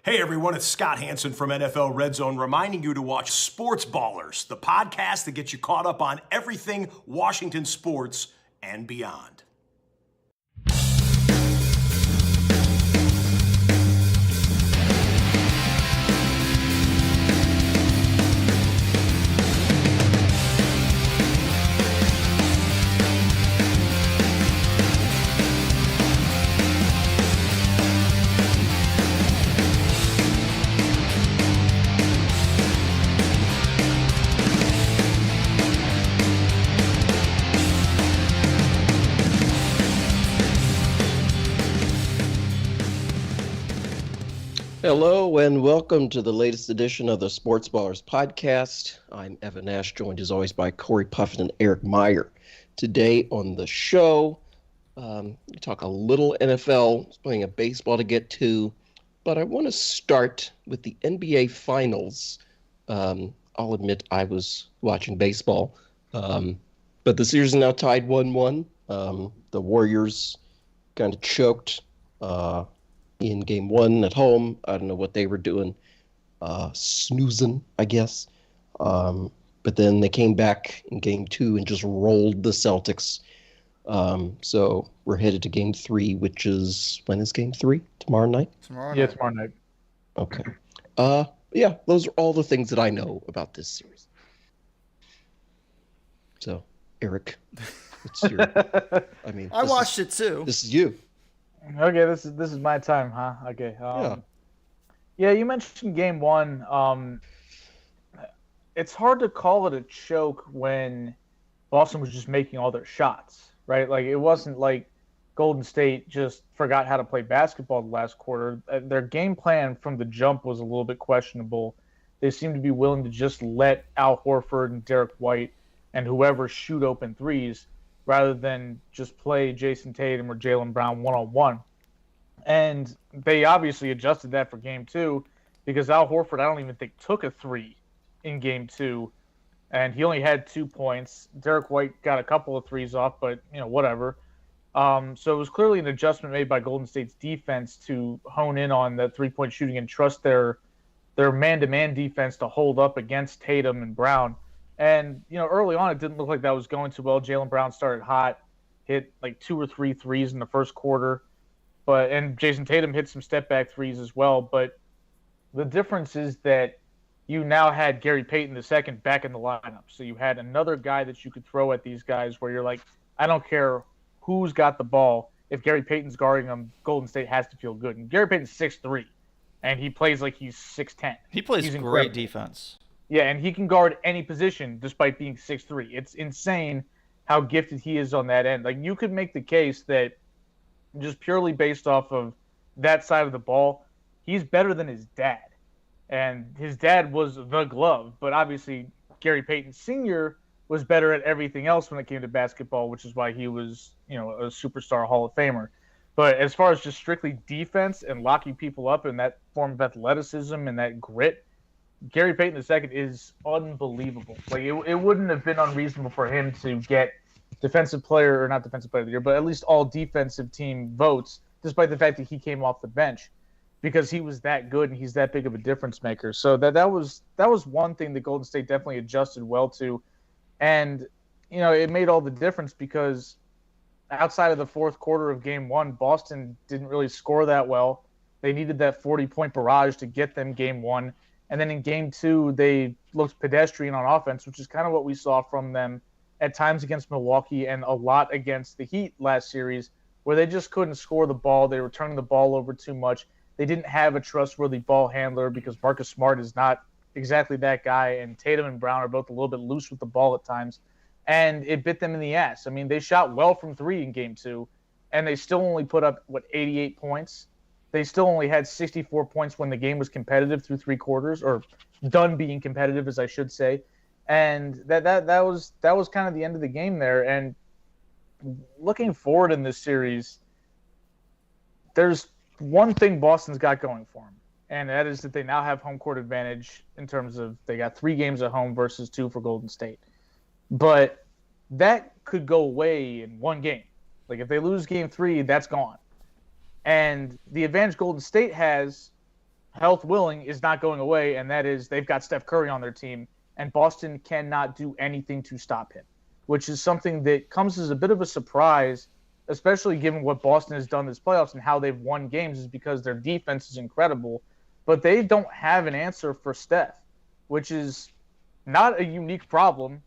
Hey everyone, it's Scott Hansen from NFL Red Zone reminding you to watch Sportsballers, the podcast that gets you caught up on everything Washington sports and beyond. Hello and welcome to the latest edition of the Sportsballers podcast. I'm Evan Nash, joined as always by Corey Puffin and Eric Meyer. Today on the show, we talk a little NFL, playing a baseball to get to, but I want to start with the NBA Finals. I'll admit I was watching baseball, but the series is now tied 1-1. The Warriors kind of choked in game one at home. I don't know what they were doing, snoozing, I guess. But then they came back in game two and just rolled the Celtics. So we're headed to game three, which is, when is game three? Tomorrow night? Tomorrow night. Okay. Yeah, those are all the things that I know about this series. So, Eric, what's your... I watched it too. This is you. Okay, this is my time, huh? Okay. Yeah, you mentioned game one. It's hard to call it a choke when Boston was just making all their shots, right? Like, it wasn't like Golden State just forgot how to play basketball the last quarter. Their game plan from the jump was a little bit questionable. They seemed to be willing to just let Al Horford and Derek White and whoever shoot open threes, rather than just play Jason Tatum or Jaylen Brown one-on-one. And they obviously adjusted that for game two, because Al Horford, I don't even think, took a three in game two, and he only had 2 points. Derek White got a couple of threes off, but, whatever. So it was clearly an adjustment made by Golden State's defense to hone in on the three-point shooting and trust their man-to-man defense to hold up against Tatum and Brown. And, early on, it didn't look like that was going too well. Jaylen Brown started hot, hit like 2 or 3 threes in the first quarter. And Jason Tatum hit some step-back threes as well. But the difference is that you now had Gary Payton II back in the lineup. So you had another guy that you could throw at these guys where you're like, I don't care who's got the ball. If Gary Payton's guarding them, Golden State has to feel good. And Gary Payton's 6'3", and he plays like he's 6'10". He plays great defense. Yeah, and he can guard any position despite being 6'3". It's insane how gifted he is on that end. Like, you could make the case that just purely based off of that side of the ball, he's better than his dad. And his dad was the glove, but obviously Gary Payton Sr. was better at everything else when it came to basketball, which is why he was, a superstar Hall of Famer. But as far as just strictly defense and locking people up in that form of athleticism and that grit, Gary Payton II is unbelievable. Like, it wouldn't have been unreasonable for him to get defensive player, or not defensive player of the year, but at least all defensive team votes, despite the fact that he came off the bench, because he was that good and he's that big of a difference maker. So that was one thing that Golden State definitely adjusted well to. And, it made all the difference, because outside of the fourth quarter of game one, Boston didn't really score that well. They needed that 40-point barrage to get them game one. And then in game two, they looked pedestrian on offense, which is kind of what we saw from them at times against Milwaukee and a lot against the Heat last series, where they just couldn't score the ball. They were turning the ball over too much. They didn't have a trustworthy ball handler, because Marcus Smart is not exactly that guy, and Tatum and Brown are both a little bit loose with the ball at times. And it bit them in the ass. I mean, they shot well from three in game two, and they still only put up, 88 points? They still only had 64 points when the game was competitive through three quarters, or done being competitive, as I should say. And that was kind of the end of the game there. And looking forward in this series, there's one thing Boston's got going for them, and that is that they now have home court advantage in terms of they got 3 games at home versus 2 for Golden State. But that could go away in one game. Like, if they lose game 3, that's gone. And the advantage Golden State has health willing, is not going away, and that is they've got Steph Curry on their team, and Boston cannot do anything to stop him, which is something that comes as a bit of a surprise, especially given what Boston has done this playoffs and how they've won games, is because their defense is incredible, but they don't have an answer for Steph, which is not a unique problem.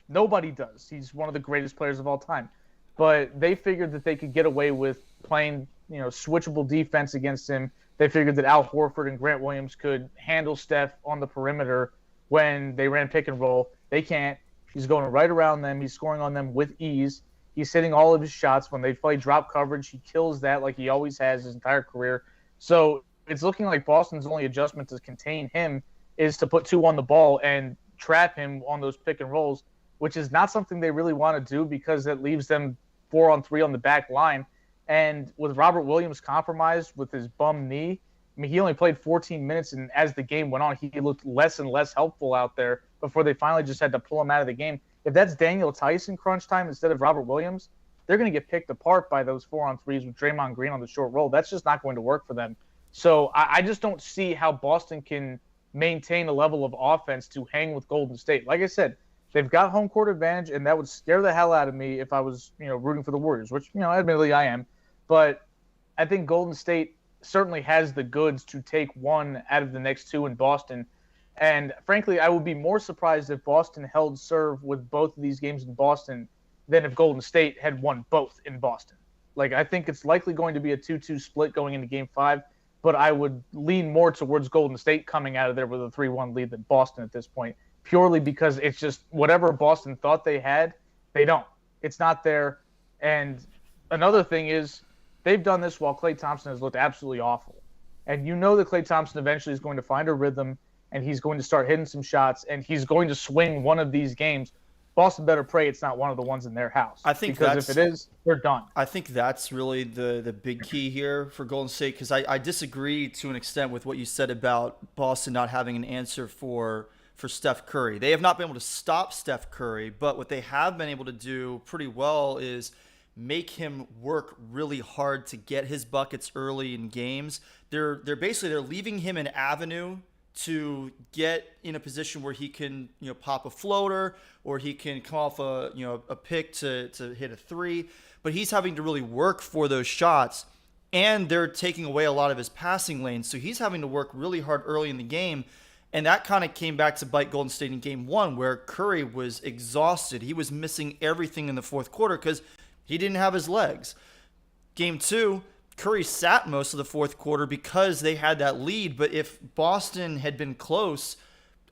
Nobody does. He's one of the greatest players of all time. But they figured that they could get away with playing, switchable defense against him. They figured that Al Horford and Grant Williams could handle Steph on the perimeter when they ran pick and roll. They can't. He's going right around them. He's scoring on them with ease. He's hitting all of his shots. When they play drop coverage, he kills that like he always has his entire career. So it's looking like Boston's only adjustment to contain him is to put 2 on the ball and trap him on those pick and rolls, which is not something they really want to do because that leaves them 4-on-3 on the back line. And with Robert Williams compromised with his bum knee, he only played 14 minutes, and as the game went on, he looked less and less helpful out there before they finally just had to pull him out of the game. If that's Daniel Tice in crunch time instead of Robert Williams, they're going to get picked apart by those 4-on-3s with Draymond Green on the short roll. That's just not going to work for them. So I just don't see how Boston can maintain a level of offense to hang with Golden State. Like I said, they've got home court advantage, and that would scare the hell out of me if I was, rooting for the Warriors, which, admittedly I am. But I think Golden State certainly has the goods to take one out of the next 2 in Boston. And frankly, I would be more surprised if Boston held serve with both of these games in Boston than if Golden State had won both in Boston. Like, I think it's likely going to be a 2-2 split going into Game 5, but I would lean more towards Golden State coming out of there with a 3-1 lead than Boston at this point, purely because it's just whatever Boston thought they had, they don't. It's not there. And another thing is, they've done this while Klay Thompson has looked absolutely awful. And you know that Klay Thompson eventually is going to find a rhythm, and he's going to start hitting some shots, and he's going to swing one of these games. Boston better pray it's not one of the ones in their house. I think because if it is, they're done. I think that's really the big key here for Golden State, because I disagree to an extent with what you said about Boston not having an answer for Steph Curry. They have not been able to stop Steph Curry, but what they have been able to do pretty well is make him work really hard to get his buckets early in games. They're leaving him an avenue to get in a position where he can, pop a floater, or he can come off a pick to hit a 3, but he's having to really work for those shots, and they're taking away a lot of his passing lanes. So he's having to work really hard early in the game. And that kind of came back to bite Golden State in Game 1, where Curry was exhausted. He was missing everything in the fourth quarter because he didn't have his legs. Game 2, Curry sat most of the fourth quarter because they had that lead. But if Boston had been close,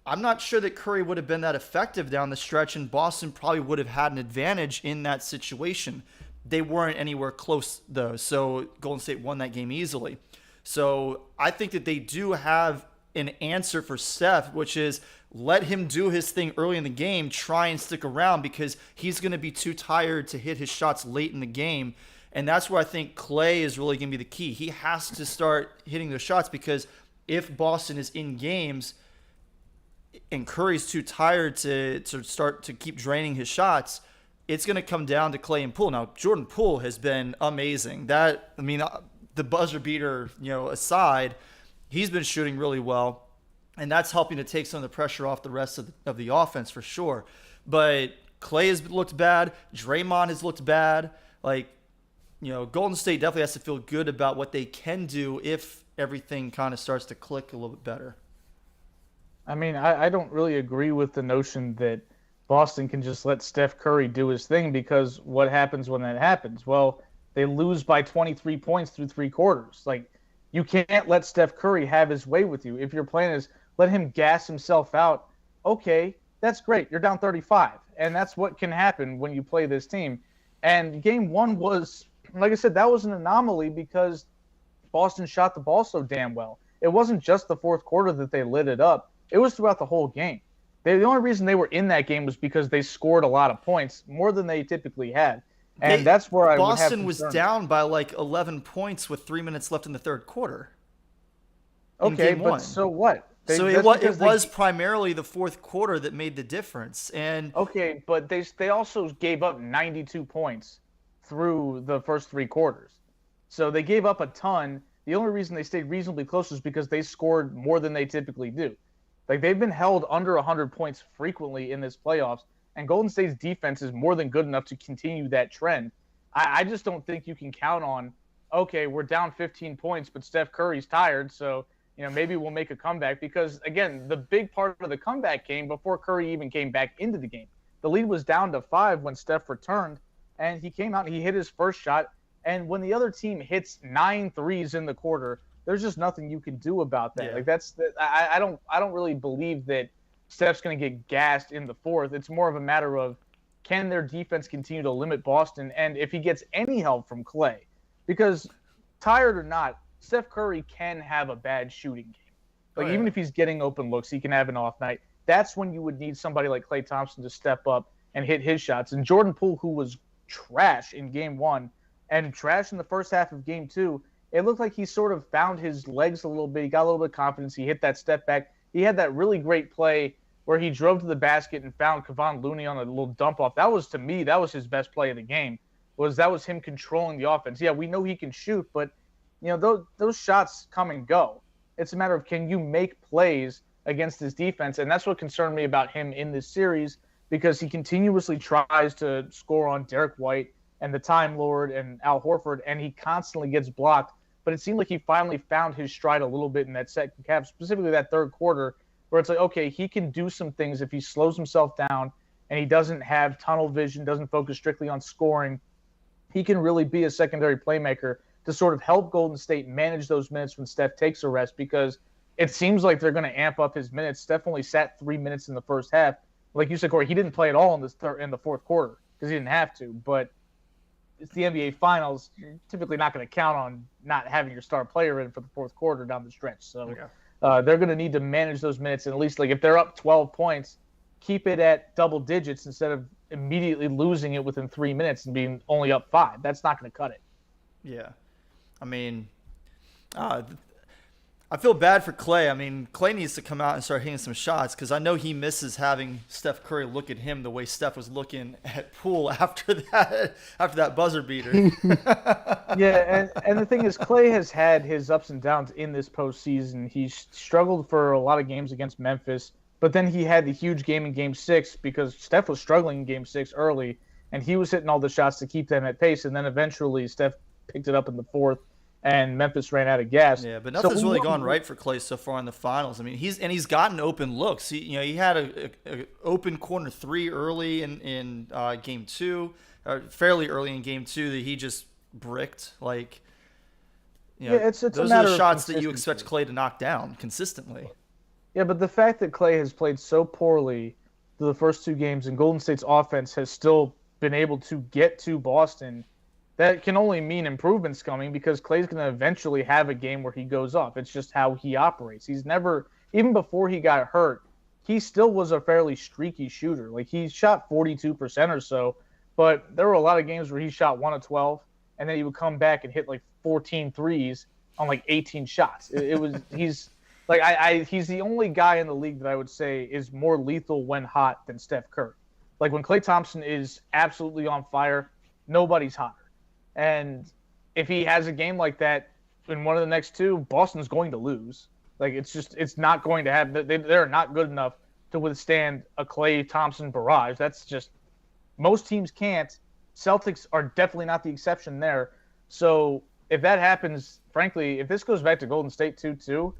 I'm not sure that Curry would have been that effective down the stretch, and Boston probably would have had an advantage in that situation. They weren't anywhere close, though, so Golden State won that game easily. So I think that they do have an answer for Steph, which is let him do his thing early in the game, try and stick around, because he's going to be too tired to hit his shots late in the game. And that's where I think Klay is really going to be the key. He has to start hitting those shots, because if Boston is in games and Curry's too tired to start to keep draining his shots, it's going to come down to Klay and Poole. Now, Jordan Poole has been amazing. The buzzer beater, aside, he's been shooting really well, and that's helping to take some of the pressure off the rest of the offense for sure. But Klay has looked bad. Draymond has looked bad. Golden State definitely has to feel good about what they can do if everything kind of starts to click a little bit better. I don't really agree with the notion that Boston can just let Steph Curry do his thing, because what happens when that happens? Well, they lose by 23 points through 3 quarters. You can't let Steph Curry have his way with you. If your plan is let him gas himself out, okay, that's great. You're down 35. And that's what can happen when you play this team. And Game 1 was, like I said, that was an anomaly because Boston shot the ball so damn well. It wasn't just the fourth quarter that they lit it up. It was throughout the whole game. The only reason they were in that game was because they scored a lot of points, more than they typically had. And that's where I would have Boston was down by 11 points with 3 minutes left in the third quarter. Okay, but so what? It was primarily the fourth quarter that made the difference. Okay, but they also gave up 92 points through the first 3 quarters. So they gave up a ton. the only reason they stayed reasonably close was because they scored more than they typically do. Like, they've been held under 100 points frequently in this playoffs, and Golden State's defense is more than good enough to continue that trend. I just don't think you can count on, okay, we're down 15 points, but Steph Curry's tired, so maybe we'll make a comeback. Because, again, the big part of the comeback came before Curry even came back into the game. The lead was down to 5 when Steph returned, and he came out and he hit his first shot. And when the other team hits 9 threes in the quarter, there's just nothing you can do about that. Yeah. I don't really believe that Steph's going to get gassed in the fourth. It's more of a matter of, can their defense continue to limit Boston? And if he gets any help from Klay, because tired or not, Steph Curry can have a bad shooting game. Even if he's getting open looks, he can have an off night. That's when you would need somebody like Klay Thompson to step up and hit his shots. And Jordan Poole, who was trash in game 1 and trash in the first half of game 2, it looked like he sort of found his legs a little bit. He got a little bit of confidence. He hit that step back. He had that really great play where he drove to the basket and found Kevon Looney on a little dump off. That was, to me, that was his best play of the game. That was him controlling the offense. Yeah, we know he can shoot, but those shots come and go. It's a matter of, can you make plays against this defense? And that's what concerned me about him in this series, because he continuously tries to score on Derek White and the Time Lord and Al Horford, and he constantly gets blocked. But it seemed like he finally found his stride a little bit in that second half, specifically that third quarter, where it's like, okay, he can do some things if he slows himself down and he doesn't have tunnel vision, doesn't focus strictly on scoring. He can really be a secondary playmaker to sort of help Golden State manage those minutes when Steph takes a rest, because it seems like they're going to amp up his minutes. Steph only sat 3 minutes in the first half. Like you said, Corey, he didn't play at all in the fourth quarter because he didn't have to. But it's the NBA Finals. You're typically not going to count on not having your star player in for the fourth quarter down the stretch. So they're going to need to manage those minutes, and at least, like, if they're up 12 points, keep it at double digits instead of immediately losing it within 3 minutes and being only up 5. That's not going to cut it. Yeah. I mean, I feel bad for Klay. I mean, Klay needs to come out and start hitting some shots, because I know he misses having Steph Curry look at him the way Steph was looking at Poole after that buzzer beater. Yeah, and the thing is, Klay has had his ups and downs in this postseason. He struggled for a lot of games against Memphis, but then he had the huge game in Game 6 because Steph was struggling in Game 6 early, and he was hitting all the shots to keep them at pace, and then eventually Steph picked it up in the fourth, and Memphis ran out of gas. Yeah, but nothing's really gone right for Klay so far in the finals. I mean, he's gotten open looks. He had a open corner 3 early in Game 2, fairly early in Game 2 that he just bricked. It's those a are matter the of shots that you expect Klay to knock down consistently. Yeah, but the fact that Klay has played so poorly through the first 2 games, and Golden State's offense has still been able to get to Boston, that can only mean improvements coming, because Klay's going to eventually have a game where he goes off. It's just how he operates. He's never, even before he got hurt, he still was a fairly streaky shooter. Like, he shot 42% or so, but there were a lot of games where he shot 1 of 12, and then he would come back and hit like 14 threes on like 18 shots. He's the only guy in the league that I would say is more lethal when hot than Steph Curry. Like, when Klay Thompson is absolutely on fire, nobody's hotter. And if he has a game like that in one of the next 2, Boston's going to lose. Like, it's not going to happen. They're not good enough to withstand a Klay Thompson barrage. That's just, most teams can't. Celtics are definitely not the exception there. So if that happens, frankly, if this goes back to Golden State 2-2,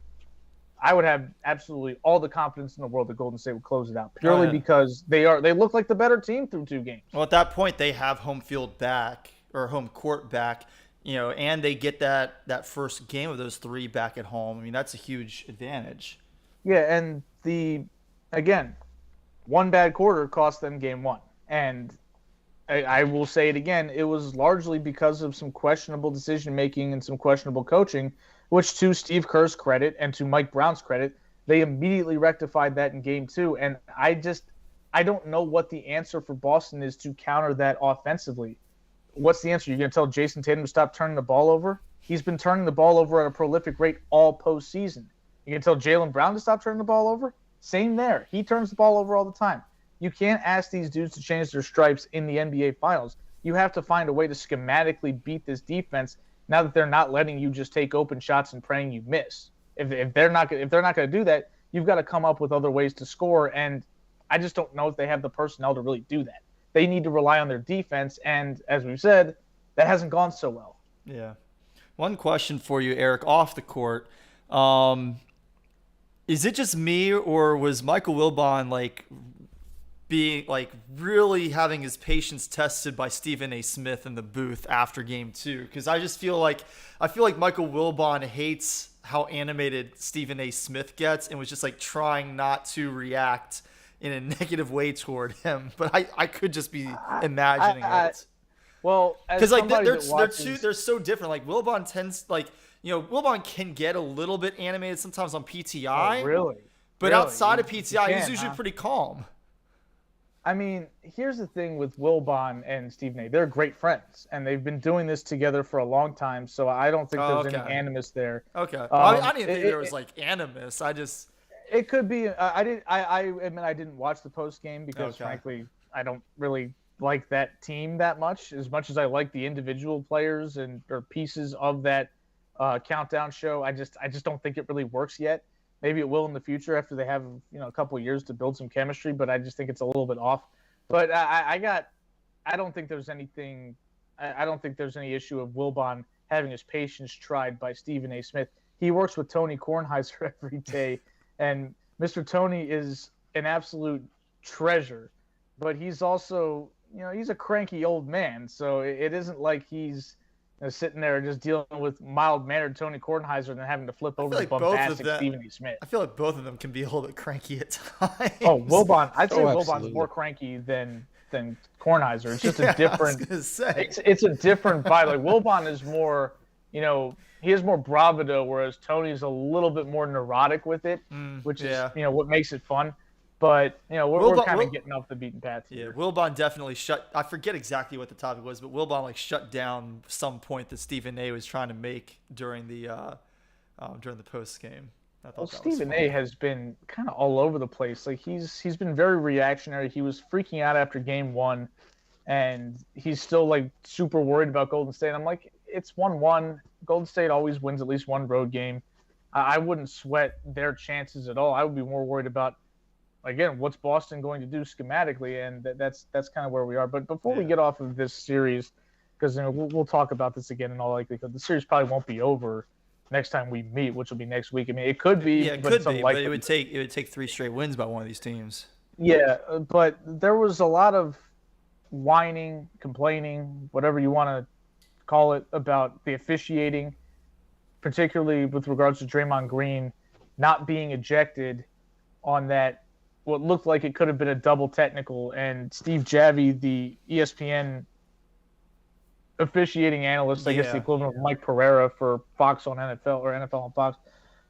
I would have absolutely all the confidence in the world that Golden State would close it out, purely because they look like the better team through 2 games. Well, at that point, they have home field back, or home court back, and they get that first game of those 3 back at home. I mean, that's a huge advantage. Yeah, and again, 1 bad quarter cost them Game 1. And I will say it again, it was largely because of some questionable decision-making and some questionable coaching, which, to Steve Kerr's credit and to Mike Brown's credit, they immediately rectified that in Game 2. And I don't know what the answer for Boston is to counter that offensively. What's the answer? You're going to tell Jason Tatum to stop turning the ball over? He's been turning the ball over at a prolific rate all postseason. You're going to tell Jaylen Brown to stop turning the ball over? Same there. He turns the ball over all the time. You can't ask these dudes to change their stripes in the NBA Finals. You have to find a way to schematically beat this defense. now that they're not letting you just take open shots and praying you miss. If they're not going to do that, you've got to come up with other ways to score. And I just don't know if they have the personnel to really do that. They need to rely on their defense, and as we've said, that hasn't gone so well. Yeah. One question for you, Eric, off the court. Is it just me, or was Michael Wilbon being really having his patience tested by Stephen A. Smith in the booth after game 2? Because I feel like Michael Wilbon hates how animated Stephen A. Smith gets and was just trying not to react in a negative way toward him. But I could just be imagining it. Well, because they're so different. Wilbon tends Wilbon can get a little bit animated sometimes on PTI. Oh, really? But outside of PTI, he's usually pretty calm. I mean, here's the thing with Wilbon and Stephen A. They're great friends, and they've been doing this together for a long time. So I don't think there's any animus there. Okay, I didn't think there was animus. It could be. I admit I didn't watch the post game because frankly I don't really like that team that much as I like the individual players or pieces of that countdown show. I just don't think it really works yet. Maybe it will in the future after they have a couple of years to build some chemistry, but I just think it's a little bit off. But I don't think there's anything. I don't think there's any issue of Wilbon having his patience tried by Stephen A. Smith. He works with Tony Kornheiser every day, and Mr. Tony is an absolute treasure. But he's also, he's a cranky old man, so it isn't like he's sitting there just dealing with mild-mannered Tony Kornheiser and then having to flip over to bombastic Stephen A. Smith. I feel like both of them can be a little bit cranky at times. Oh, Wilbon. I'd say Wilbon's more cranky than Kornheiser. It's just a different. I was gonna say. It's a different vibe. Wilbon is more, he has more bravado, whereas Tony's a little bit more neurotic with it, which is what makes it fun. But we're kind of getting off the beaten path here. Yeah, Wilbon definitely I forget exactly what the topic was, but Wilbon shut down some point that Stephen A. was trying to make during the post game. Well, Stephen A. has been kind of all over the place. He's been very reactionary. He was freaking out after game 1, and he's still super worried about Golden State. I'm like, it's 1-1. Golden State always wins at least one road game. I wouldn't sweat their chances at all. I would be more worried about, again, what's Boston going to do schematically, and that's kind of where we are. But before we get off of this series, because we'll talk about this again in all likelihood, the series probably won't be over next time we meet, which will be next week. I mean, it could be. Yeah, it could be, but it would take 3 straight wins by one of these teams. Yeah, but there was a lot of whining, complaining, whatever you want to call it, about the officiating, particularly with regards to Draymond Green not being ejected on that what looked like it could have been a double technical, and Steve Javie, the ESPN officiating analyst, I guess the equivalent of Mike Pereira for Fox on NFL or NFL on Fox.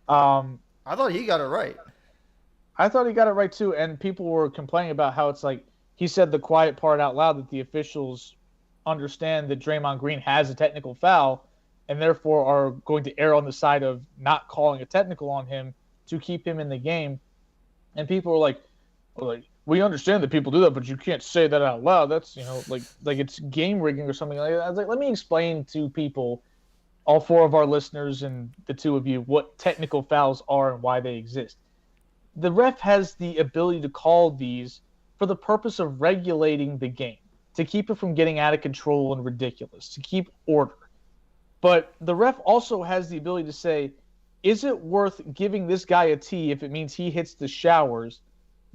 I thought he got it right. I thought he got it right too, and people were complaining about how it's he said the quiet part out loud that the officials understand that Draymond Green has a technical foul and therefore are going to err on the side of not calling a technical on him to keep him in the game. And people were like, we understand that people do that, but you can't say that out loud. That's, like it's game rigging or something like that. I was like, let me explain to people, all 4 of our listeners and the 2 of you, what technical fouls are and why they exist. The ref has the ability to call these for the purpose of regulating the game, to keep it from getting out of control and ridiculous, to keep order. But the ref also has the ability to say, is it worth giving this guy a T if it means he hits the showers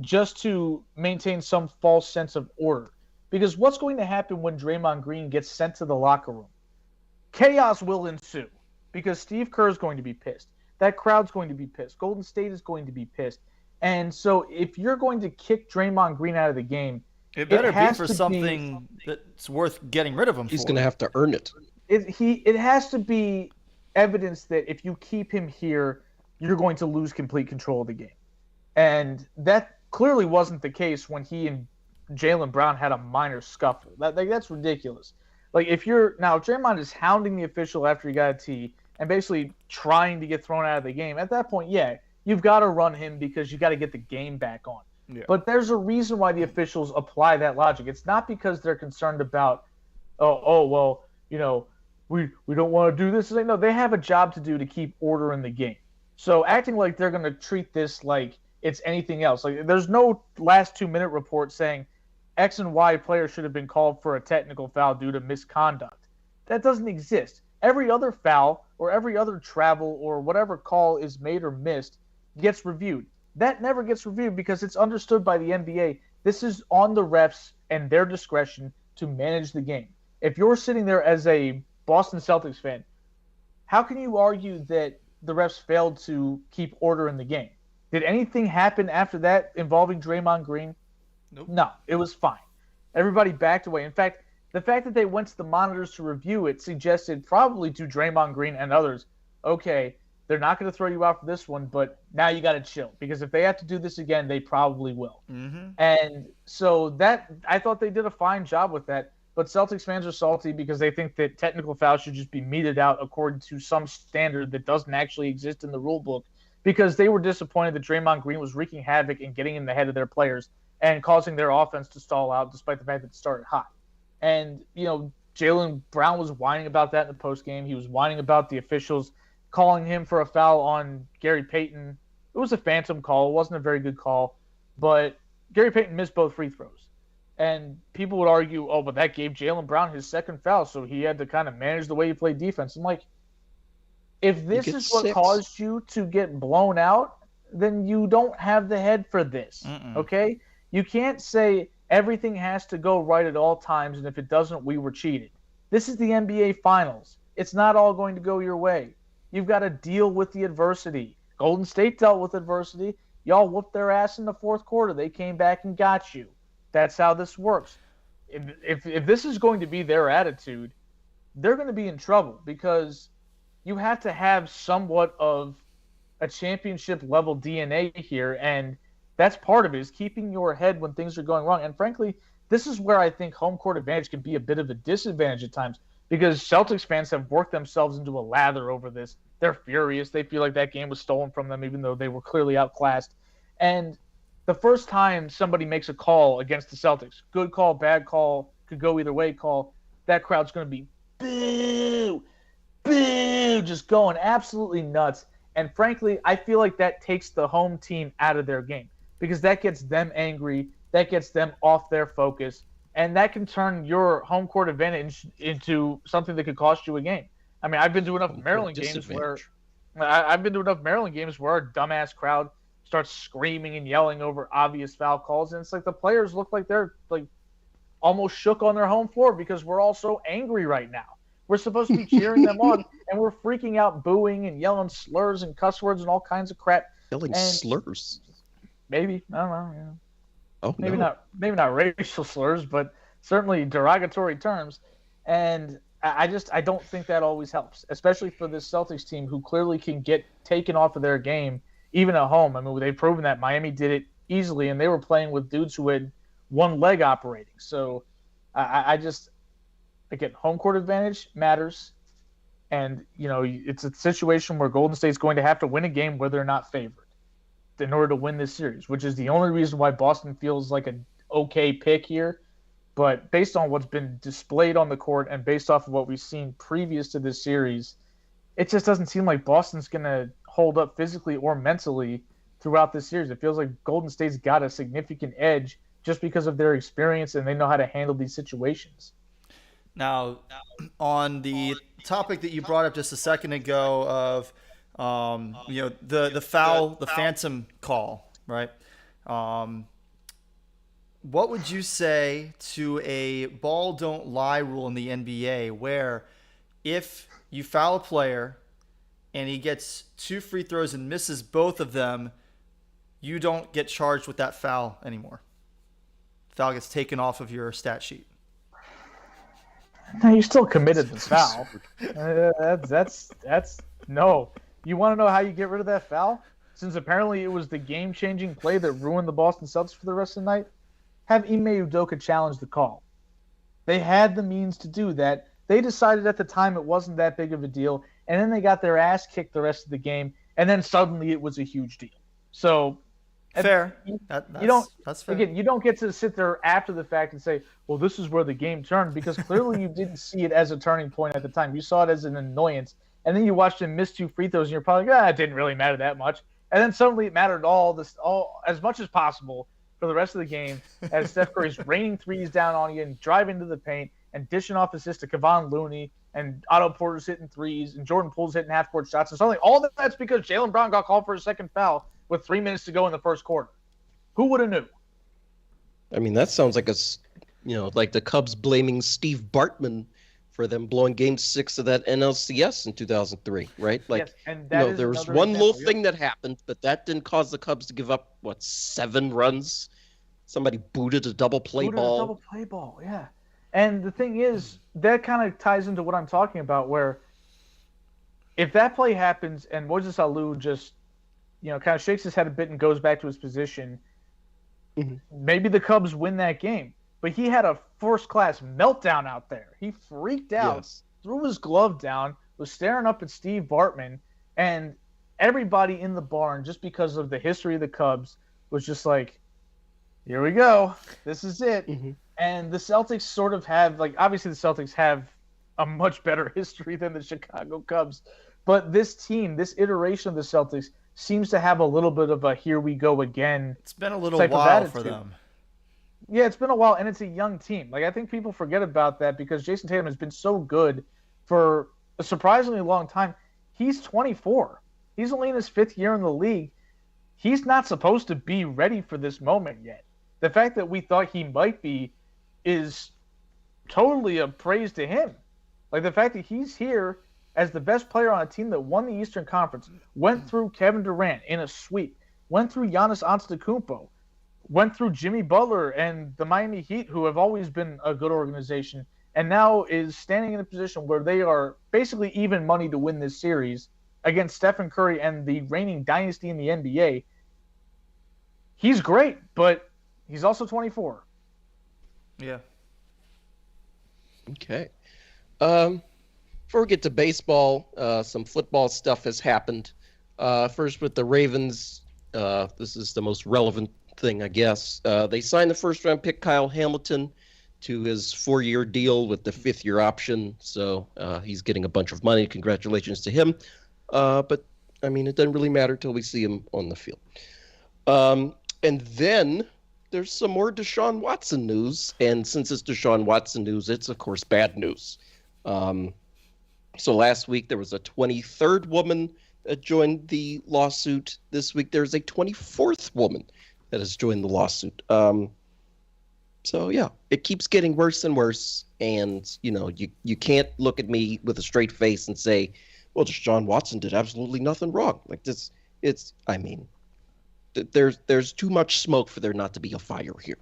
just to maintain some false sense of order? Because what's going to happen when Draymond Green gets sent to the locker room? Chaos will ensue because Steve Kerr is going to be pissed. That crowd's going to be pissed. Golden State is going to be pissed. And so if you're going to kick Draymond Green out of the game, it better be for something that's worth getting rid of him for. He's going to have to earn it. It has to be evidence that if you keep him here, you're going to lose complete control of the game. And that clearly wasn't the case when he and Jaylen Brown had a minor scuffle. That's ridiculous. If Draymond is hounding the official after he got a T and basically trying to get thrown out of the game, at that point, you've got to run him because you got to get the game back on. Yeah. But there's a reason why the officials apply that logic. It's not because they're concerned about, we don't want to do this. It's like, no, they have a job to do to keep order in the game. So acting like they're going to treat this like it's anything else. Like there's no last 2-minute report saying X and Y player should have been called for a technical foul due to misconduct. That doesn't exist. Every other foul or every other travel or whatever call is made or missed gets reviewed. That never gets reviewed because it's understood by the NBA. This is on the refs and their discretion to manage the game. If you're sitting there as a Boston Celtics fan, how can you argue that the refs failed to keep order in the game? Did anything happen after that involving Draymond Green? Nope. No, it was fine. Everybody backed away. In fact, the fact that they went to the monitors to review it suggested probably to Draymond Green and others, okay, they're not going to throw you out for this one, but now you got to chill because if they have to do this again, they probably will. Mm-hmm. And so that I thought they did a fine job with that. But Celtics fans are salty because they think that technical fouls should just be meted out according to some standard that doesn't actually exist in the rule book because they were disappointed that Draymond Green was wreaking havoc and getting in the head of their players and causing their offense to stall out despite the fact that it started hot. And, Jaylen Brown was whining about that in the postgame. He was whining about the officials calling him for a foul on Gary Payton. It was a phantom call. It wasn't a very good call. But Gary Payton missed both free throws. And people would argue, oh, but that gave Jaylen Brown his second foul, so he had to kind of manage the way he played defense. I'm like, if this is what caused you to get blown out, then you don't have the head for this, okay? You can't say everything has to go right at all times, and if it doesn't, we were cheated. This is the NBA Finals. It's not all going to go your way. You've got to deal with the adversity. Golden State dealt with adversity. Y'all whooped their ass in the fourth quarter. They came back and got you. That's how this works. If this is going to be their attitude, they're going to be in trouble because you have to have somewhat of a championship level DNA here, and that's part of it is keeping your head when things are going wrong. And frankly, this is where I think home court advantage can be a bit of a disadvantage at times because Celtics fans have worked themselves into a lather over this. They're furious. They feel like that game was stolen from them even though they were clearly outclassed. And the first time somebody makes a call against the Celtics, good call, bad call, could go either way call, that crowd's going to be boo, boo, just going absolutely nuts. And frankly, I feel like that takes the home team out of their game because that gets them angry, that gets them off their focus, and that can turn your home court advantage into something that could cost you a game. I mean, I've been to enough Maryland games where our dumbass crowd starts screaming and yelling over obvious foul calls, and it's like the players look like they're like almost shook on their home floor because we're all so angry right now. We're supposed to be cheering them on, and we're freaking out, booing and yelling slurs and cuss words and all kinds of crap. Yelling slurs? Maybe, I don't know. Oh, maybe not racial slurs, but certainly derogatory terms. And I don't think that always helps, especially for this Celtics team who clearly can get taken off of their game even at home. I mean, they've proven that Miami did it easily, and they were playing with dudes who had one leg operating. So again, home court advantage matters. And, it's a situation where Golden State's going to have to win a game where they're not favored in order to win this series, which is the only reason why Boston feels like an okay pick here. But based on what's been displayed on the court and based off of what we've seen previous to this series, it just doesn't seem like Boston's going to hold up physically or mentally throughout this series. It feels like Golden State's got a significant edge just because of their experience and they know how to handle these situations. Now, on the topic that you brought up just a second ago of the foul, the phantom call, right? What would you say to a ball don't lie rule in the NBA where if you foul a player and he gets 2 free throws and misses both of them, you don't get charged with that foul anymore? Foul gets taken off of your stat sheet. No, you still committed the foul. That's no. You want to know how you get rid of that foul? Since apparently it was the game-changing play that ruined the Boston Celtics for the rest of the night, have Ime Udoka challenge the call. They had the means to do that. They decided at the time it wasn't that big of a deal, and then they got their ass kicked the rest of the game, and then suddenly it was a huge deal. So Fair. That's fair. Again, you don't get to sit there after the fact and say, well, this is where the game turned, because clearly you didn't see it as a turning point at the time. You saw it as an annoyance. And then you watched him miss 2 free throws, and you're probably like, it didn't really matter that much. And then suddenly it mattered all as much as possible for the rest of the game, as Steph Curry's raining threes down on you and driving to the paint and dishing off assists to Kevon Looney, and Otto Porter's hitting threes, and Jordan Poole's hitting half-court shots. And suddenly all that's because Jaylen Brown got called for a second foul with 3 minutes to go in the first quarter. Who would have knew? I mean, that sounds like like the Cubs blaming Steve Bartman for them blowing Game 6 of that NLCS in 2003, right? Like, yes, and there was one little thing that happened, but that didn't cause the Cubs to give up, 7 runs? Somebody booted a double play ball. Yeah. And the thing is, that kind of ties into what I'm talking about, where if that play happens and Moises Alou just, kind of shakes his head a bit and goes back to his position, maybe the Cubs win that game. But he had a first-class meltdown out there. He freaked out, threw his glove down, was staring up at Steve Bartman, and everybody in the barn, just because of the history of the Cubs, was just like, here we go. This is it. And the Celtics sort of have, obviously the Celtics have a much better history than the Chicago Cubs. But this team, this iteration of the Celtics, seems to have a little bit of a here we go again. It's been a little while for them. Yeah, it's been a while, and it's a young team. I think people forget about that because Jason Tatum has been so good for a surprisingly long time. He's 24. He's only in his 5th year in the league. He's not supposed to be ready for this moment yet. The fact that we thought he might be is totally a praise to him. The fact that he's here as the best player on a team that won the Eastern Conference, went through Kevin Durant in a sweep, went through Giannis Antetokounmpo, went through Jimmy Butler and the Miami Heat, who have always been a good organization, and now is standing in a position where they are basically even money to win this series against Stephen Curry and the reigning dynasty in the NBA. He's great, but he's also 24. Yeah. Okay. Before we get to baseball, some football stuff has happened. First with the Ravens, this is the most relevant thing, I guess. They signed the first-round pick Kyle Hamilton to his 4-year deal with the 5th-year option, so he's getting a bunch of money. Congratulations to him. But, it doesn't really matter till we see him on the field. And then there's some more Deshaun Watson news, and since it's Deshaun Watson news, it's, of course, bad news. So last week there was a 23rd woman that joined the lawsuit. This week there's a 24th woman that has joined the lawsuit. So yeah, it keeps getting worse and worse. And, you can't look at me with a straight face and say, well, Deshaun Watson did absolutely nothing wrong. There's too much smoke for there not to be a fire here.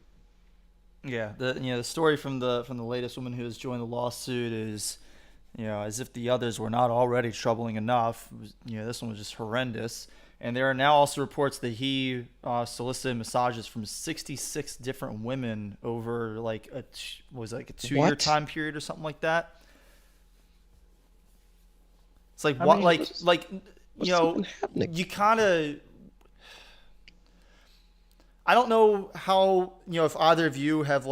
Yeah, the story from the latest woman who has joined the lawsuit is, as if the others were not already troubling enough. This one was just horrendous. And there are now also reports that he solicited massages from 66 different women over a 2-year time period or something like that. It's you kind of. I don't know how, if either of you have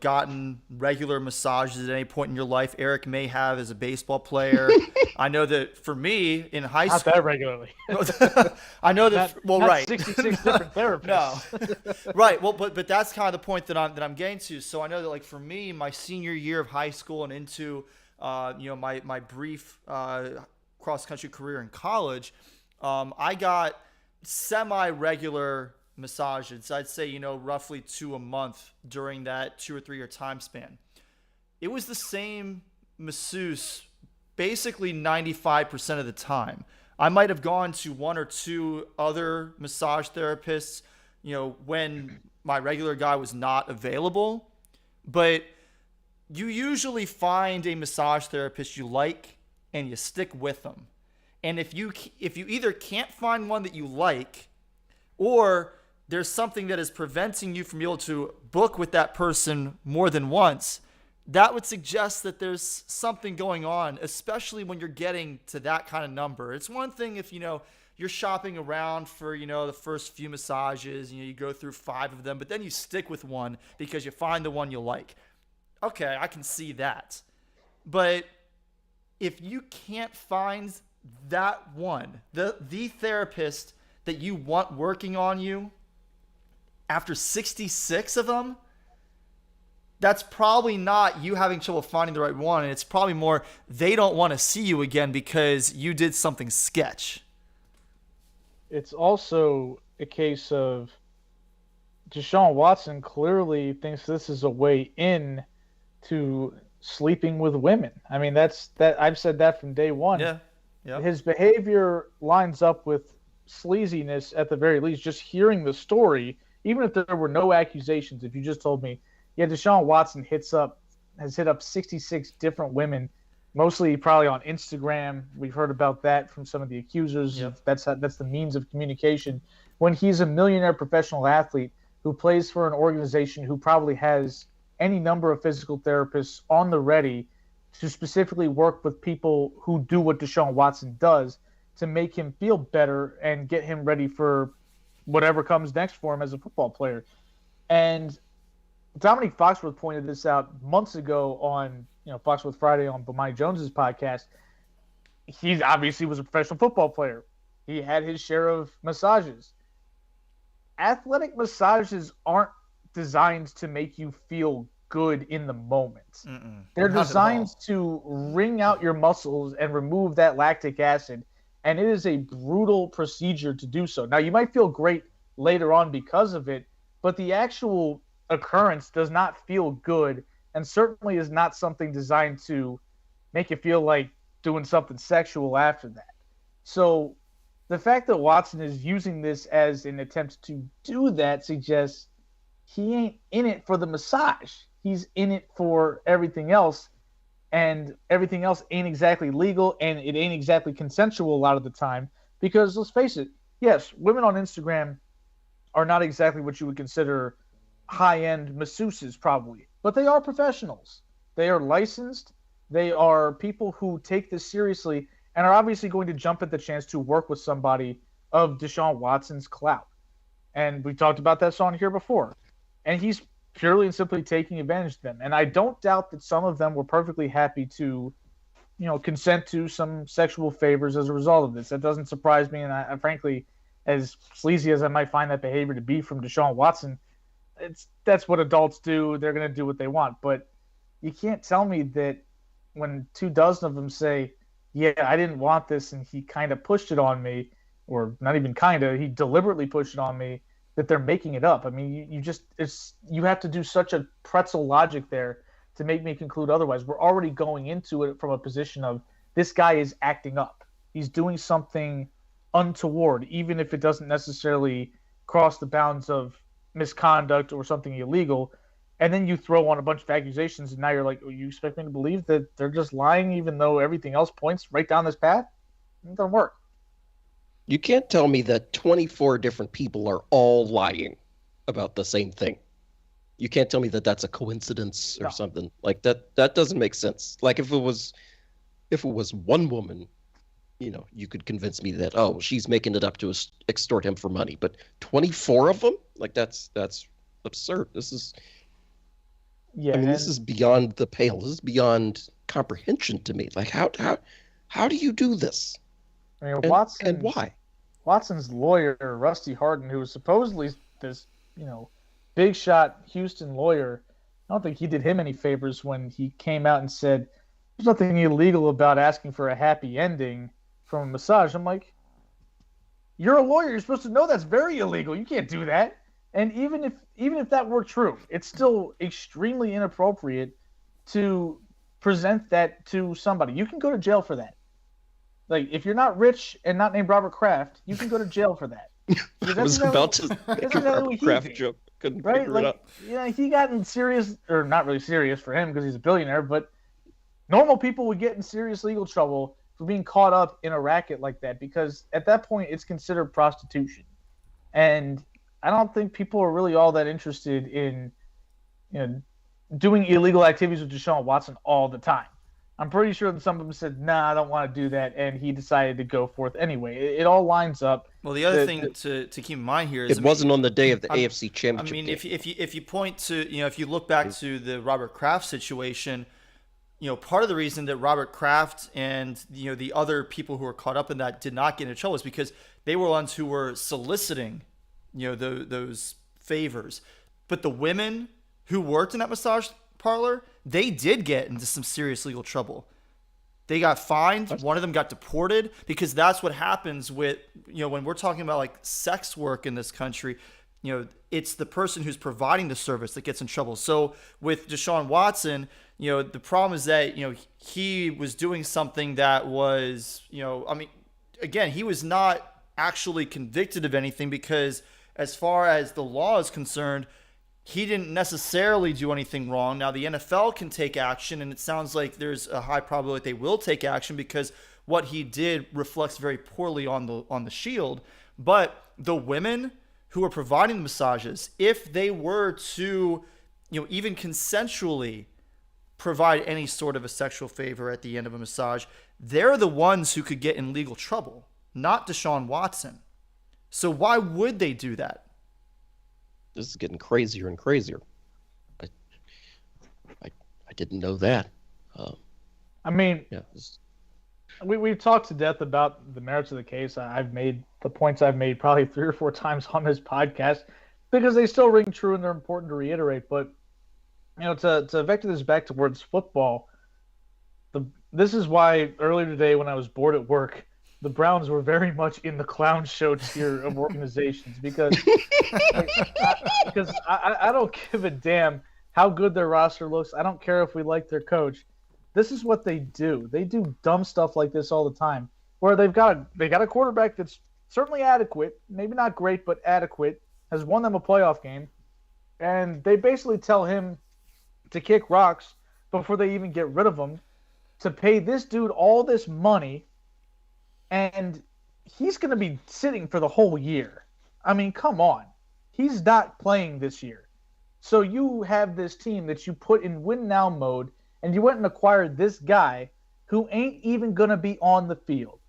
gotten regular massages at any point in your life. Eric may have as a baseball player. I know that for me in high school. Not that regularly. I know that, not right. 66 different therapists. No. Right. Well, but that's kind of the point that I'm getting to. So I know that for me, my senior year of high school and into, my brief cross-country career in college, I got semi-regular massages. I'd say, roughly 2 a month during that 2 or 3 year time span. It was the same masseuse basically 95% of the time. I might have gone to 1 or 2 other massage therapists, when my regular guy was not available, but you usually find a massage therapist you like and you stick with them. And if you either can't find one that you like, or there's something that is preventing you from being able to book with that person more than once, that would suggest that there's something going on, especially when you're getting to that kind of number. It's one thing if, you're shopping around for, the first few massages, you go through 5 of them, but then you stick with one because you find the one you like. Okay, I can see that. But if you can't find that one, the therapist that you want working on you after 66 of them, that's probably not you having trouble finding the right one. And it's probably more they don't want to see you again because you did something sketch. It's also a case of Deshaun Watson clearly thinks this is a way in to sleeping with women. I mean, that's I've said that from day one. Yeah. Yep. His behavior lines up with sleaziness at the very least. Just hearing the story, even if there were no accusations, if you just told me, yeah, Deshaun Watson has hit up 66 different women, mostly probably on Instagram. We've heard about that from some of the accusers. Yep. That's the means of communication. When he's a millionaire professional athlete who plays for an organization who probably has any number of physical therapists on the ready to specifically work with people who do what Deshaun Watson does to make him feel better and get him ready for whatever comes next for him as a football player. And Dominique Foxworth pointed this out months ago on, Foxworth Friday on Bomani Jones's podcast. He obviously was a professional football player. He had his share of massages. Athletic massages aren't designed to make you feel good in the moment. They're designed to wring out your muscles and remove that lactic acid, and it is a brutal procedure to do so. Now, you might feel great later on because of it, but the actual occurrence does not feel good and certainly is not something designed to make you feel like doing something sexual after that. So the fact that Watson is using this as an attempt to do that suggests he ain't in it for the massage. He's in it for everything else, and everything else ain't exactly legal, and it ain't exactly consensual a lot of the time because, let's face it, yes, women on Instagram are not exactly what you would consider high-end masseuses probably, but they are professionals. They are licensed. They are people who take this seriously and are obviously going to jump at the chance to work with somebody of Deshaun Watson's clout. And we talked about that on here before. And he's purely and simply taking advantage of them. And I don't doubt that some of them were perfectly happy to, consent to some sexual favors as a result of this. That doesn't surprise me. And I frankly, as sleazy as I might find that behavior to be from Deshaun Watson, that's what adults do. They're going to do what they want. But you can't tell me that when 24 of them say, yeah, I didn't want this, and he kind of pushed it on me, or not even kind of, he deliberately pushed it on me, that they're making it up. I mean, you have to do such a pretzel logic there to make me conclude otherwise. We're already going into it from a position of this guy is acting up. He's doing something untoward, even if it doesn't necessarily cross the bounds of misconduct or something illegal. And then you throw on a bunch of accusations, and now you're like, oh, you expect me to believe that they're just lying even though everything else points right down this path? It doesn't work. You can't tell me that 24 different people are all lying about the same thing. You can't tell me that that's a coincidence or something like that. That doesn't make sense. Like if it was one woman, you could convince me that, oh, she's making it up to extort him for money. But 24 of them, like that's absurd. This is beyond the pale. This is beyond comprehension to me. Like how do you do this? I mean, Watson, and why? Watson's lawyer, Rusty Hardin, who was supposedly this, big shot Houston lawyer, I don't think he did him any favors when he came out and said there's nothing illegal about asking for a happy ending from a massage. I'm like, you're a lawyer. You're supposed to know that's very illegal. You can't do that. And even if that were true, it's still extremely inappropriate to present that to somebody. You can go to jail for that. Like, if you're not rich and not named Robert Kraft, you can go to jail for that. I was about to make a Robert Kraft joke. Couldn't figure it out. He got in serious, or not really serious for him because he's a billionaire, but normal people would get in serious legal trouble for being caught up in a racket like that because at that point it's considered prostitution. And I don't think people are really all that interested in doing illegal activities with Deshaun Watson all the time. I'm pretty sure that some of them said, "Nah, I don't want to do that," and he decided to go forth anyway. It all lines up. Well, the other thing to keep in mind here is it wasn't on the day of the AFC Championship. I mean, game. if you point to, if you look back to the Robert Kraft situation, part of the reason that Robert Kraft and the other people who were caught up in that did not get into trouble is because they were ones who were soliciting, those favors. But the women who worked in that massage parlor, they did get into some serious legal trouble. They got fined. One of them got deported, because that's what happens with, when we're talking about like sex work in this country, it's the person who's providing the service that gets in trouble. So with Deshaun Watson, the problem is that, he was doing something that was, again, he was not actually convicted of anything, because as far as the law is concerned, he didn't necessarily do anything wrong. Now, the NFL can take action, and it sounds like there's a high probability they will take action, because what he did reflects very poorly on the Shield. But the women who are providing the massages, if they were to, even consensually provide any sort of a sexual favor at the end of a massage, they're the ones who could get in legal trouble, not Deshaun Watson. So why would they do that? This is getting crazier and crazier. I didn't know that. We've talked to death about the merits of the case. I've made the points I've made probably 3 or 4 times on this podcast, because they still ring true and they're important to reiterate. But to vector this back towards football, this is why earlier today, when I was bored at work, the Browns were very much in the clown show tier of organizations, because I don't give a damn how good their roster looks. I don't care if we like their coach. This is what they do. They do dumb stuff like this all the time, where they got a quarterback that's certainly adequate, maybe not great, but adequate, has won them a playoff game, and they basically tell him to kick rocks before they even get rid of him, to pay this dude all this money, and he's going to be sitting for the whole year. I mean, come on. He's not playing this year. So you have this team that you put in win now mode, and you went and acquired this guy who ain't even going to be on the field.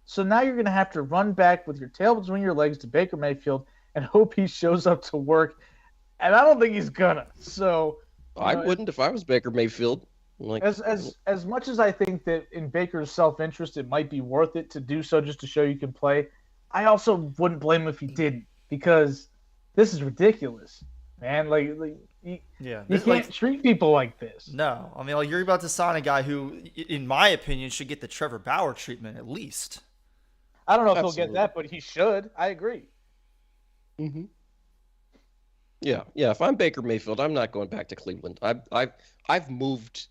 So now you're going to have to run back with your tail between your legs to Baker Mayfield and hope he shows up to work. And I don't think he's going to. So I wouldn't if I was Baker Mayfield. As much as I think that in Baker's self-interest it might be worth it to do so just to show you can play, I also wouldn't blame him if he didn't, because this is ridiculous, man. You can't treat people like this. No, I mean, you're about to sign a guy who, in my opinion, should get the Trevor Bauer treatment at least. I don't know if he'll get that, but he should. I agree. Mm-hmm. Yeah. If I'm Baker Mayfield, I'm not going back to Cleveland. I've moved.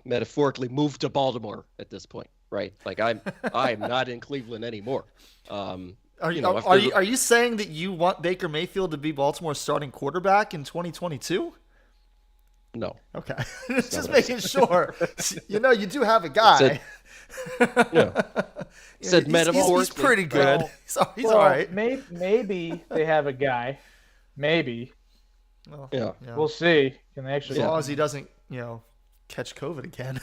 Metaphorically moved to Baltimore at this point, right? Like I'm not in Cleveland anymore. Are you saying that you want Baker Mayfield to be Baltimore's starting quarterback in 2022? No. Okay, just making sure. You do have a guy. Said metaphorically. He's pretty good. He's all right. Maybe they have a guy. Maybe. Well, yeah. We'll see. Can they actually? As long as he doesn't, catch COVID again.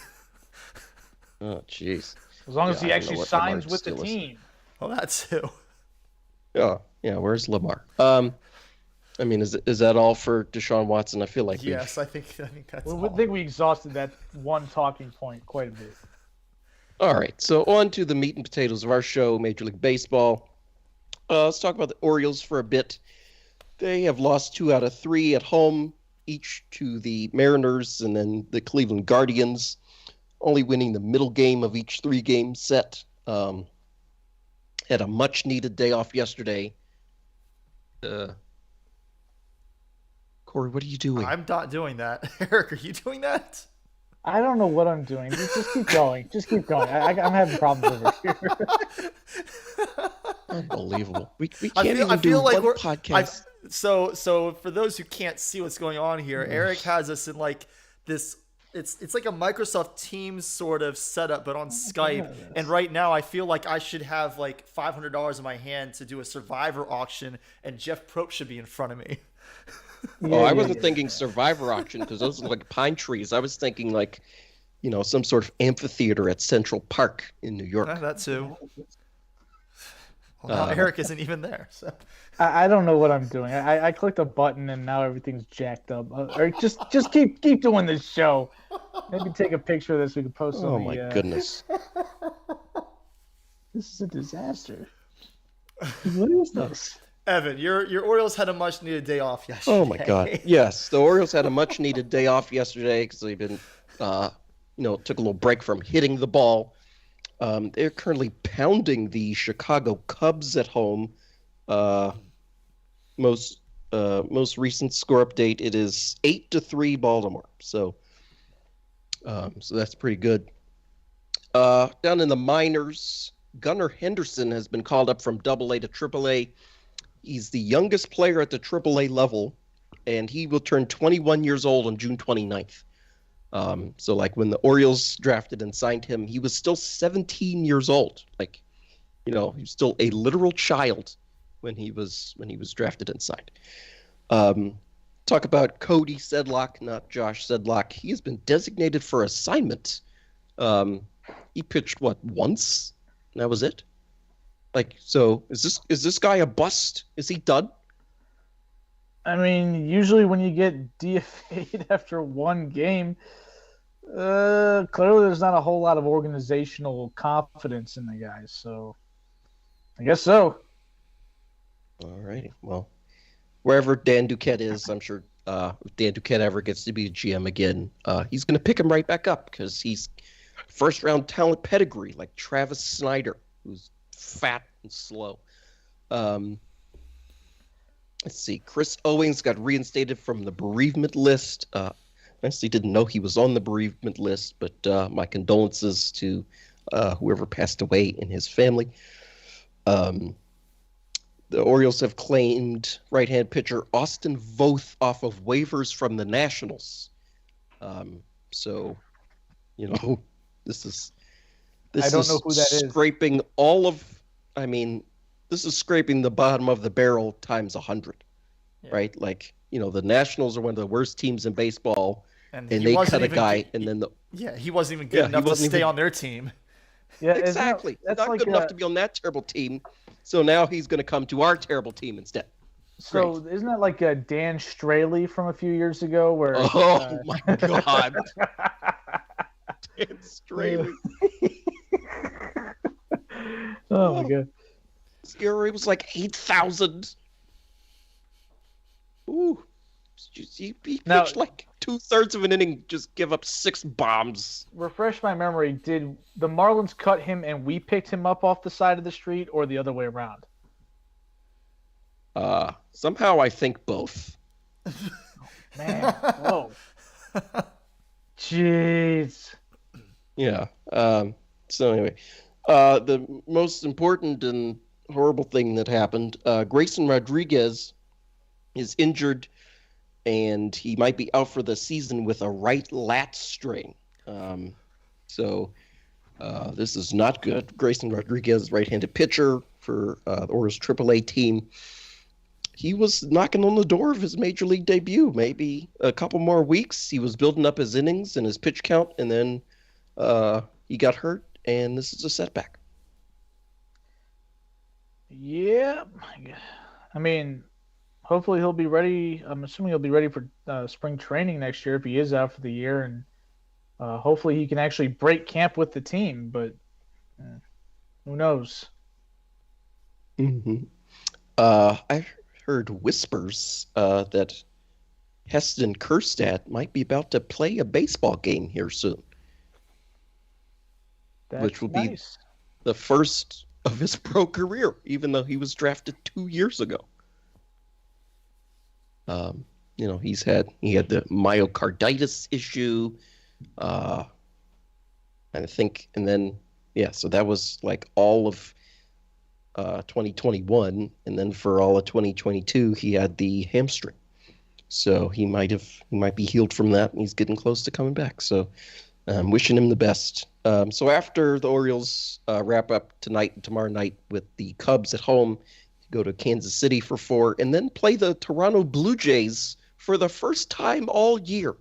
Oh, jeez. As long as he actually signs with the team. Oh, that too. Yeah. Where's Lamar? Is that all for Deshaun Watson? I feel like yes. I think that's. I think we exhausted that one talking point quite a bit. All right, so on to the meat and potatoes of our show, Major League Baseball. Let's talk about the Orioles for a bit. They have lost 2 out of 3 at home, each to the Mariners and then the Cleveland Guardians, only winning the middle game of each 3-game set. Had a much-needed day off yesterday. Corey, what are you doing? I'm not doing that. Eric, are you doing that? I don't know what I'm doing. Just keep going. I'm having problems over here. Unbelievable. We can't even do one podcast. So for those who can't see what's going on here, Eric has us in like this. It's like a Microsoft Teams sort of setup, but on Skype. And right now, I feel like I should have like $500 in my hand to do a Survivor auction, and Jeff Probst should be in front of me. I wasn't thinking Survivor auction because those are like pine trees. I was thinking like some sort of amphitheater at Central Park in New York. That too. Well, now Eric isn't even there. So I don't know what I'm doing. I clicked a button and now everything's jacked up. Eric, just keep doing this show. Maybe take a picture of this. We can post on Oh my goodness! This is a disaster. What is this? Evan, your Orioles had a much needed day off yesterday. Oh my God! Yes, the Orioles had a much needed day off yesterday because they've been, took a little break from hitting the ball. They're currently pounding the Chicago Cubs at home. Most recent score update, it is 8-3 Baltimore. So that's pretty good. Down in the minors, Gunnar Henderson has been called up from AA to AAA. He's the youngest player at the AAA level, and he will turn 21 years old on June 29th. So like when the Orioles drafted and signed him, he was still 17 years old. Like, he was still a literal child when he was drafted and signed. Talk about Cody Sedlock, not Josh Sedlock. He has been designated for assignment. He pitched once? And that was it. Like, so is this guy a bust? Is he done? I mean, usually when you get DFA'd after one game, clearly there's not a whole lot of organizational confidence in the guy. So I guess so. All righty. Well, wherever Dan Duquette is, I'm sure if Dan Duquette ever gets to be a GM again, he's going to pick him right back up because he's first-round talent pedigree like Travis Snyder, who's fat and slow. Let's see. Chris Owings got reinstated from the bereavement list. I honestly didn't know he was on the bereavement list, but my condolences to whoever passed away in his family. The Orioles have claimed right-hand pitcher Austin Voth off of waivers from the Nationals. So, this is I don't know who that is. Scraping this is scraping the bottom of the barrel times 100, right? Like, the Nationals are one of the worst teams in baseball, and they cut a guy, and then he wasn't even good enough to stay on their team. Yeah, exactly. That's not good enough to be on that terrible team. So now he's going to come to our terrible team instead. So Great. Isn't that like Dan Straley from a few years ago? Where my God, Dan Straley. Oh my God. Scary was like 8,000. Ooh, he pitched like 2/3 of an inning, just give up 6 bombs. Refresh my memory. Did the Marlins cut him and we picked him up off the side of the street, or the other way around? Somehow I think both. Man, whoa. Jeez. Yeah. So anyway, the most important and horrible thing that happened, Grayson Rodriguez is injured, and he might be out for the season with a right lat strain. So this is not good. Grayson Rodriguez, right-handed pitcher for the Orioles AAA team. He was knocking on the door of his major league debut. Maybe a couple more weeks. He was building up his innings and his pitch count, and then he got hurt, and this is a setback. Yeah. I mean, hopefully he'll be ready. I'm assuming he'll be ready for spring training next year if he is out for the year, and hopefully he can actually break camp with the team, but who knows? Mm-hmm. I heard whispers that Heston Kjerstad might be about to play a baseball game here soon. Which will be the first of his pro career, even though he was drafted 2 years ago. He had the myocarditis issue, so that was like all of 2021, and then for all of 2022 he had the hamstring. So he might be healed from that, and he's getting close to coming back. So I'm wishing him the best. So after the Orioles wrap up tonight and tomorrow night with the Cubs at home, go to Kansas City for 4, and then play the Toronto Blue Jays for the first time all year.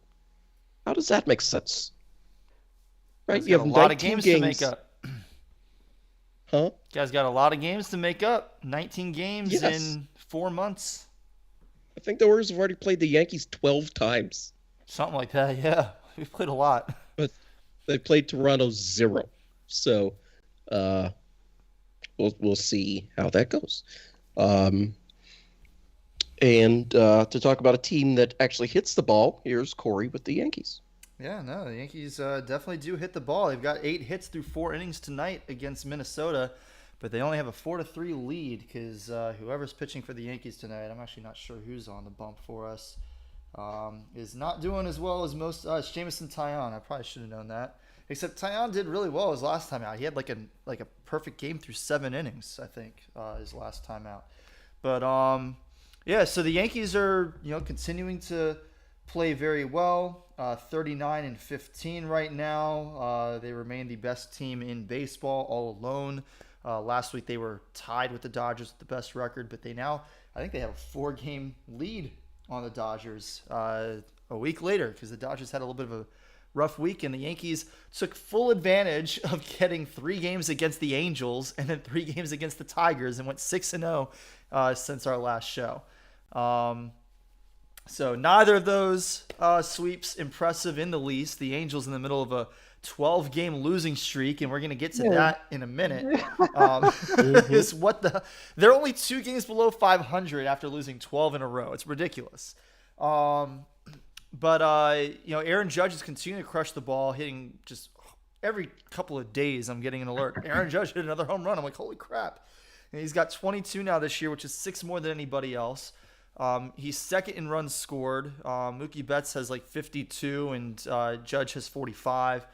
How does that make sense? Right? Guys You got have a lot of 19 games to make up. Huh? Guys got a lot of games to make up. 19 games Yes. in 4 months. I think the Warriors have already played the Yankees 12 times, Something like that, yeah. We've played a lot. but they played Toronto 0. So we'll see how that goes. And to talk about a team that actually hits the ball, here's Corey with the Yankees. Yeah, no, the Yankees definitely do hit the ball. They've got 8 hits through 4 innings tonight against Minnesota, but they only have a 4-3 lead because whoever's pitching for the Yankees tonight, I'm actually not sure who's on the bump for us, is not doing as well as most. It's Jameson Taillon. I probably should have known that. Except Taillon did really well his last time out. He had like a perfect game through 7 innings, I think, his last time out. But yeah, so the Yankees are continuing to play very well. 39-15 right now. They remain the best team in baseball all alone. Last week they were tied with the Dodgers with the best record, but I think they have a 4-game lead on the Dodgers a week later because the Dodgers had a little bit of a rough week, and the Yankees took full advantage of getting 3 games against the Angels and then 3 games against the Tigers and went 6-0 since our last show. So neither of those sweeps impressive in the least. The Angels in the middle of a 12-game losing streak, and we're going to get to that in a minute. They're only 2 games below 500 after losing 12 in a row. It's ridiculous. But Aaron Judge is continuing to crush the ball, hitting just every couple of days. I'm getting an alert. Aaron Judge hit another home run. I'm like, holy crap! And he's got 22 now this year, which is 6 more than anybody else. He's second in runs scored. Mookie Betts has like 52, and Judge has 45.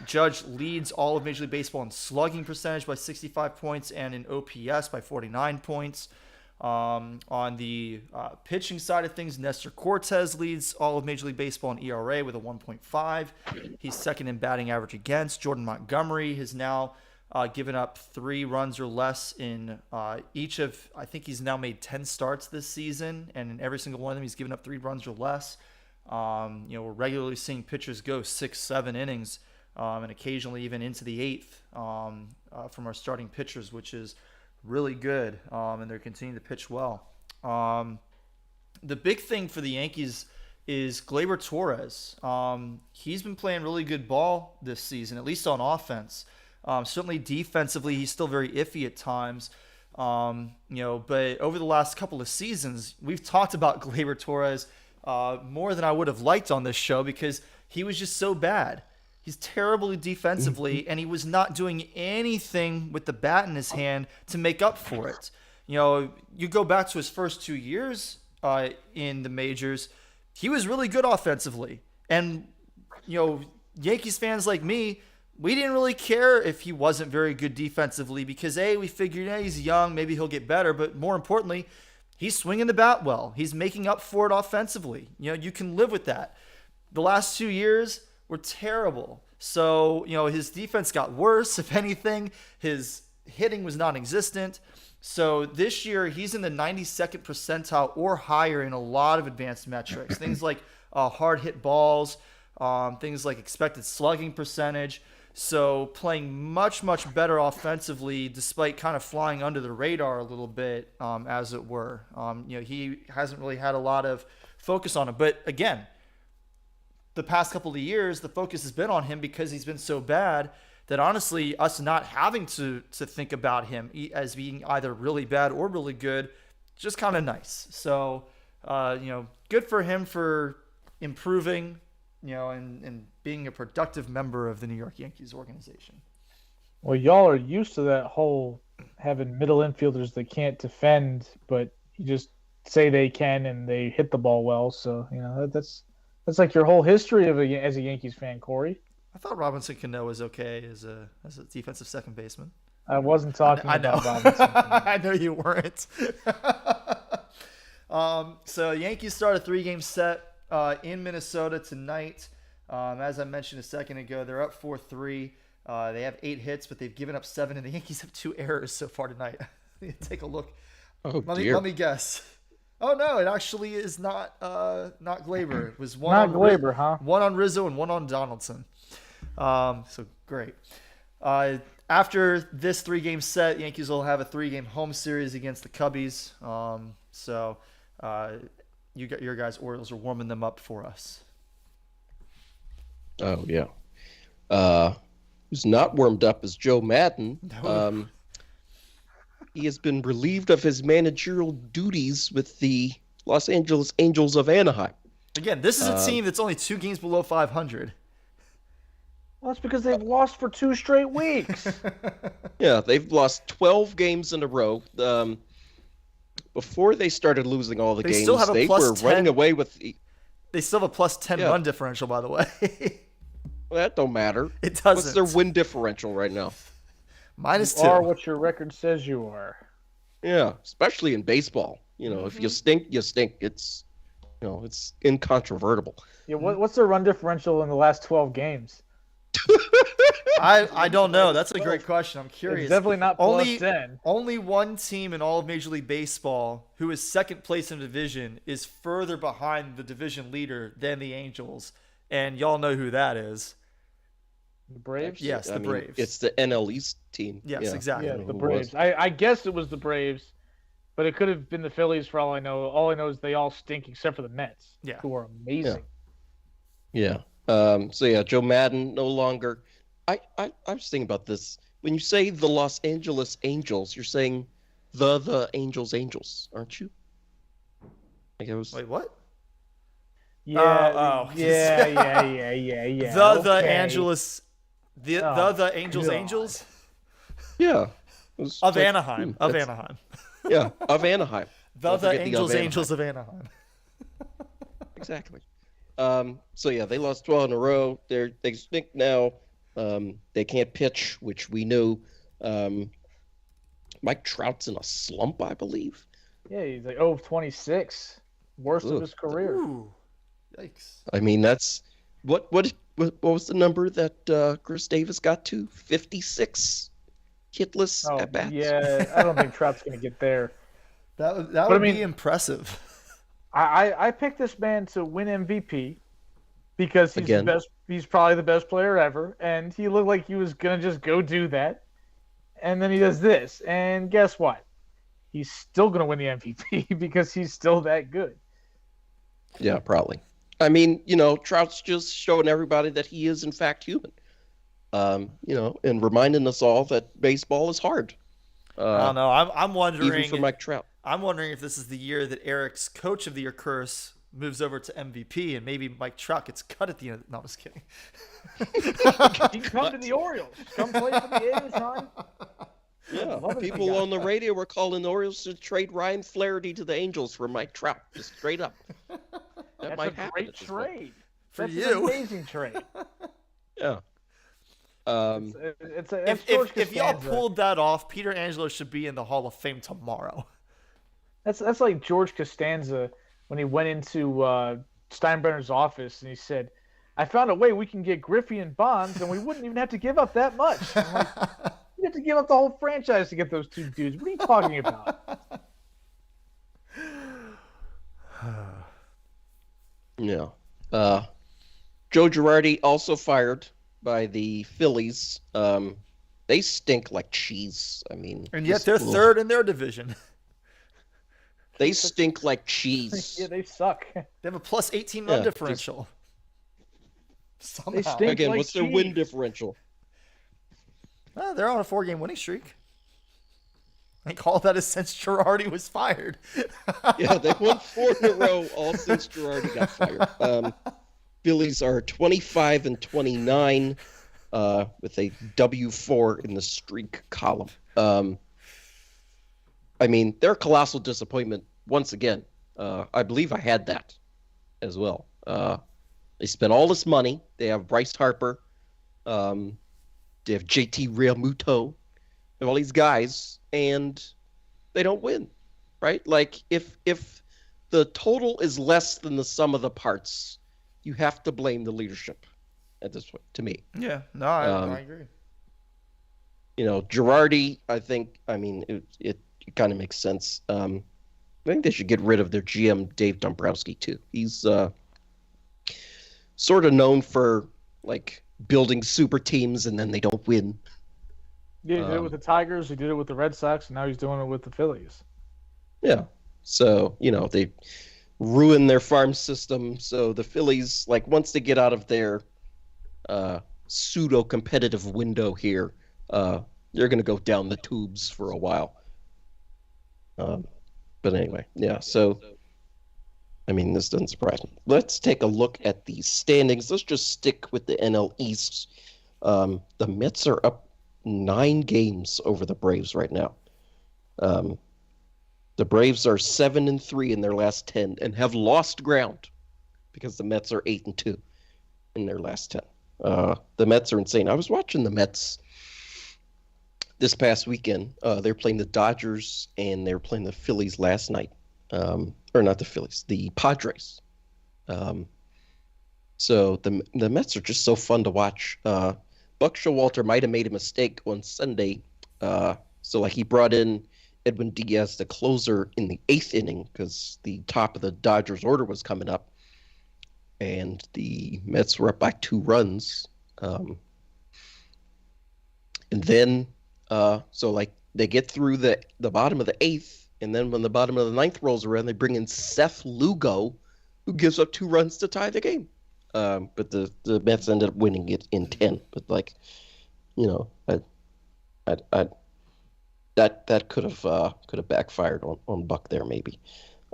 Judge leads all of Major League Baseball in slugging percentage by 65 points and in OPS by 49 points. On the pitching side of things, Nestor Cortez leads all of Major League Baseball in ERA with a 1.5. He's second in batting average against. Jordan Montgomery has now given up 3 runs or less in each of, I think he's now made 10 starts this season, and in every single one of them he's given up 3 runs or less. We're regularly seeing pitchers go 6-7 innings and occasionally even into the 8th from our starting pitchers, which is really good, and they're continuing to pitch well. The big thing for the Yankees is Gleyber Torres. He's been playing really good ball this season, at least on offense. Certainly defensively, he's still very iffy at times. But over the last couple of seasons, we've talked about Gleyber Torres more than I would have liked on this show because he was just so bad. He's terrible defensively, and he was not doing anything with the bat in his hand to make up for it. You go back to his first 2 years in the majors, he was really good offensively. And, Yankees fans like me, we didn't really care if he wasn't very good defensively because, we figured, he's young, maybe he'll get better. But more importantly, he's swinging the bat well. He's making up for it offensively. You can live with that. The last 2 years were terrible. So, his defense got worse. If anything, his hitting was non-existent. So this year, he's in the 92nd percentile or higher in a lot of advanced metrics. Things like hard hit balls, things like expected slugging percentage. So playing much, much better offensively despite kind of flying under the radar a little bit, as it were. He hasn't really had a lot of focus on him. But again, the past couple of years, the focus has been on him because he's been so bad that honestly, us not having to think about him as being either really bad or really good, just kind of nice. So, good for him for improving, and being a productive member of the New York Yankees organization. Well, y'all are used to that whole having middle infielders that can't defend, but you just say they can and they hit the ball well. So, that's like your whole history as a Yankees fan, Corey. I thought Robinson Cano was okay as a defensive second baseman. I wasn't talking about Robinson. I know you weren't. So Yankees start a 3-game set in Minnesota tonight. As I mentioned a second ago, they're up 4-3. They have 8 hits, but they've given up 7, and the Yankees have 2 errors so far tonight. Take a look. Let me guess. Oh no, it actually is not Gleyber. It was one not on Gleyber, huh? One on Rizzo and one on Donaldson. So great. After this 3-game set, Yankees will have a 3-game home series against the Cubbies. You got your guys' Orioles are warming them up for us. Oh yeah. Who's not warmed up is Joe Madden. No. He has been relieved of his managerial duties with the Los Angeles Angels of Anaheim. Again, this is a team that's only 2 games below 500. Well, that's because they've lost for 2 straight weeks. Yeah, they've lost 12 games in a row. Before they started losing all the games, still have a they plus were 10. running away with. They still have a plus 10 run differential, by the way. Well, that don't matter. It doesn't. What's their win differential right now? -2. You are what your record says you are. Yeah, especially in baseball. If you stink, you stink. It's incontrovertible. Yeah, what's their run differential in the last 12 games? I don't know. That's a great question. I'm curious. It's definitely not plus 10. Only one team in all of Major League Baseball who is second place in the division is further behind the division leader than the Angels, and y'all know who that is. The Braves? Yes, the Braves. It's the NL East team. Yes, exactly. Yeah, the Braves. I guess it was the Braves, but it could have been the Phillies for all I know. All I know is they all stink except for the Mets, who are amazing. Yeah. Joe Madden no longer. I was thinking about this. When you say the Los Angeles Angels, you're saying the Angels, aren't you? Wait, what? Yeah. Yeah. The Angeles. The Angels God. Angels? Yeah. Of Anaheim. Of Anaheim. Yeah, of Anaheim. The Angels of Anaheim. Exactly. They lost 12 in a row. They stink now. They can't pitch, which we knew. Mike Trout's in a slump, I believe. Yeah, he's like 0 of 26. Worst of his career. Ooh. Yikes. I mean, that's what was the number that Chris Davis got to? 56 hitless at bats. Yeah, I don't think Trout's going to get there. That would be impressive. I picked this man to win MVP because he's the best. He's probably the best player ever, and he looked like he was going to just go do that. And then he does this, and guess what? He's still going to win the MVP because he's still that good. Yeah, probably. I mean, Trout's just showing everybody that he is in fact human. And reminding us all that baseball is hard. I don't know. I'm wondering. Even for Mike Trout. I'm wondering if this is the year that Eric's Coach of the Year curse moves over to MVP, and maybe Mike Trout gets cut at the end. No, I'm just kidding. He can come to the Orioles. Come play for the A's, hon. Yeah, people on the radio were calling the Orioles to trade Ryan Flaherty to the Angels for Mike Trout, just straight up. That's a great trade. For That's you. an amazing trade. Yeah. If y'all pulled that off, Peter Angelo should be in the Hall of Fame tomorrow. That's like George Costanza when he went into Steinbrenner's office and he said, "I found a way we can get Griffey and Bonds, and we wouldn't even have to give up that much." I'm like, you have to give up the whole franchise to get those 2 dudes. What are you talking about? Yeah. Joe Girardi also fired by the Phillies. They stink like cheese. I mean, and yet they're third in their division. They stink like cheese. Yeah, they suck. They have a plus 18 run differential. They stink Again, like what's their win differential? They're on a 4-game winning streak. I think all that is since Girardi was fired. Yeah, they won 4 in a row all since Girardi got fired. Phillies are 25-29 with a W4 in the streak column. I mean, they're a colossal disappointment once again. I believe I had that as well. They spent all this money. They have Bryce Harper. They have JT Realmuto. They have all these guys, and they don't win, right? Like, if the total is less than the sum of the parts, you have to blame the leadership at this point, to me. Yeah, no, I agree. Girardi, it kind of makes sense. I think they should get rid of their GM, Dave Dombrowski, too. He's sort of known for, like, building super teams and then they don't win. Yeah, he did it with the Tigers. He did it with the Red Sox, and now he's doing it with the Phillies. Yeah. So, they ruin their farm system. So the Phillies, once they get out of their pseudo-competitive window here, they're going to go down the tubes for a while. But anyway, yeah. So, this doesn't surprise me. Let's take a look at the standings. Let's just stick with the NL East. The Mets are up 9 games over the Braves right now. The Braves are 7-3 in their last 10 and have lost ground because the Mets are 8-2 in their last 10. The Mets are insane. I was watching the Mets this past weekend. They're playing the Dodgers and they were playing the Phillies last night. Or not the Phillies, the Padres. So the Mets are just so fun to watch. Buck Showalter might have made a mistake on Sunday. So he brought in Edwin Diaz, the closer, in the 8th inning because the top of the Dodgers order was coming up. And the Mets were up by 2 runs. And then, they get through the bottom of the 8th. And then when the bottom of the 9th rolls around, they bring in Seth Lugo, who gives up 2 runs to tie the game. But the Mets ended up winning it in 10. But that could have backfired on Buck there maybe.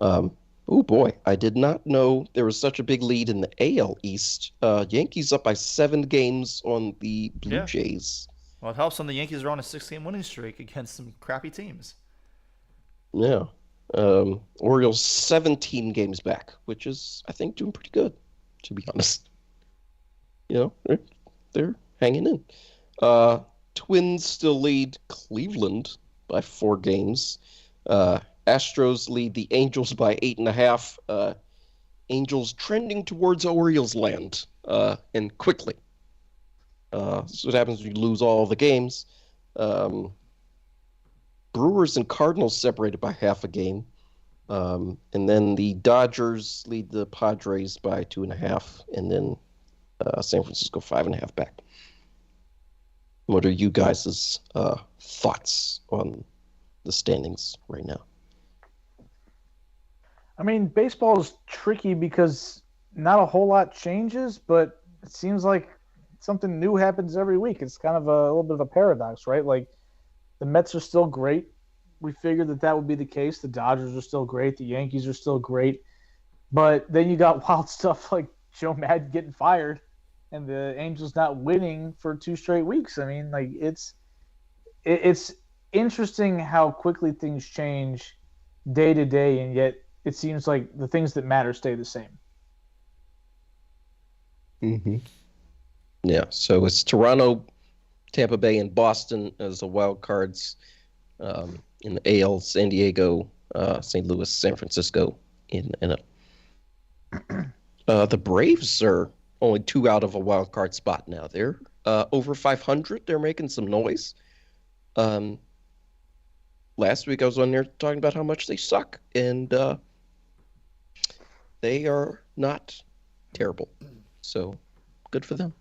Oh boy, I did not know there was such a big lead in the AL East. Yankees up by 7 games on the Blue Jays. Well, it helps when the Yankees are on a 6-game winning streak against some crappy teams. Yeah. Orioles 17 games back, which is, I think, doing pretty good, to be honest. They're hanging in. Twins still lead Cleveland by 4 games. Astros lead the Angels by 8.5. Angels trending towards Orioles land, and quickly. This is what happens when you lose all the games. Brewers and Cardinals separated by half a game. And then the Dodgers lead the Padres by 2.5. And then San Francisco 5.5 back. What are you guys' thoughts on the standings right now? Baseball is tricky because not a whole lot changes, but it seems like something new happens every week. It's kind of a little bit of a paradox, right? The Mets are still great. We figured that would be the case. The Dodgers are still great. The Yankees are still great. But then you got wild stuff like Joe Madden getting fired and the Angels not winning for 2 straight weeks. It's interesting how quickly things change day to day, and yet it seems like the things that matter stay the same. Mm-hmm. Yeah, so it's Toronto, Tampa Bay, and Boston as the wild cards. In the AL, San Diego, St. Louis, San Francisco in the Braves are only 2 out of a wild card spot now. They're over 500. They're making some noise. Last week I was on there talking about how much they suck, and they are not terrible. So good for them.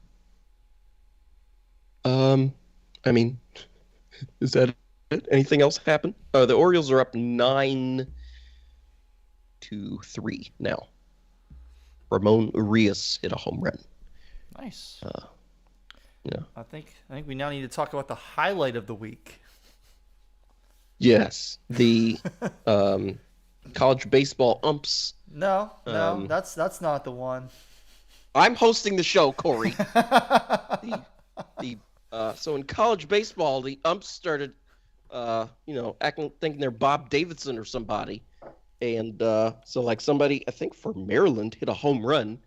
Is that it? Anything else happen? The Orioles are up 9-3 now. Ramon Urias hit a home run. Nice. Yeah. I think we now need to talk about the highlight of the week. Yes, the college baseball umps. No, that's not the one. I'm hosting the show, Corey. So in college baseball, the umps started, thinking they're Bob Davidson or somebody, and somebody, I think for Maryland, hit a home run,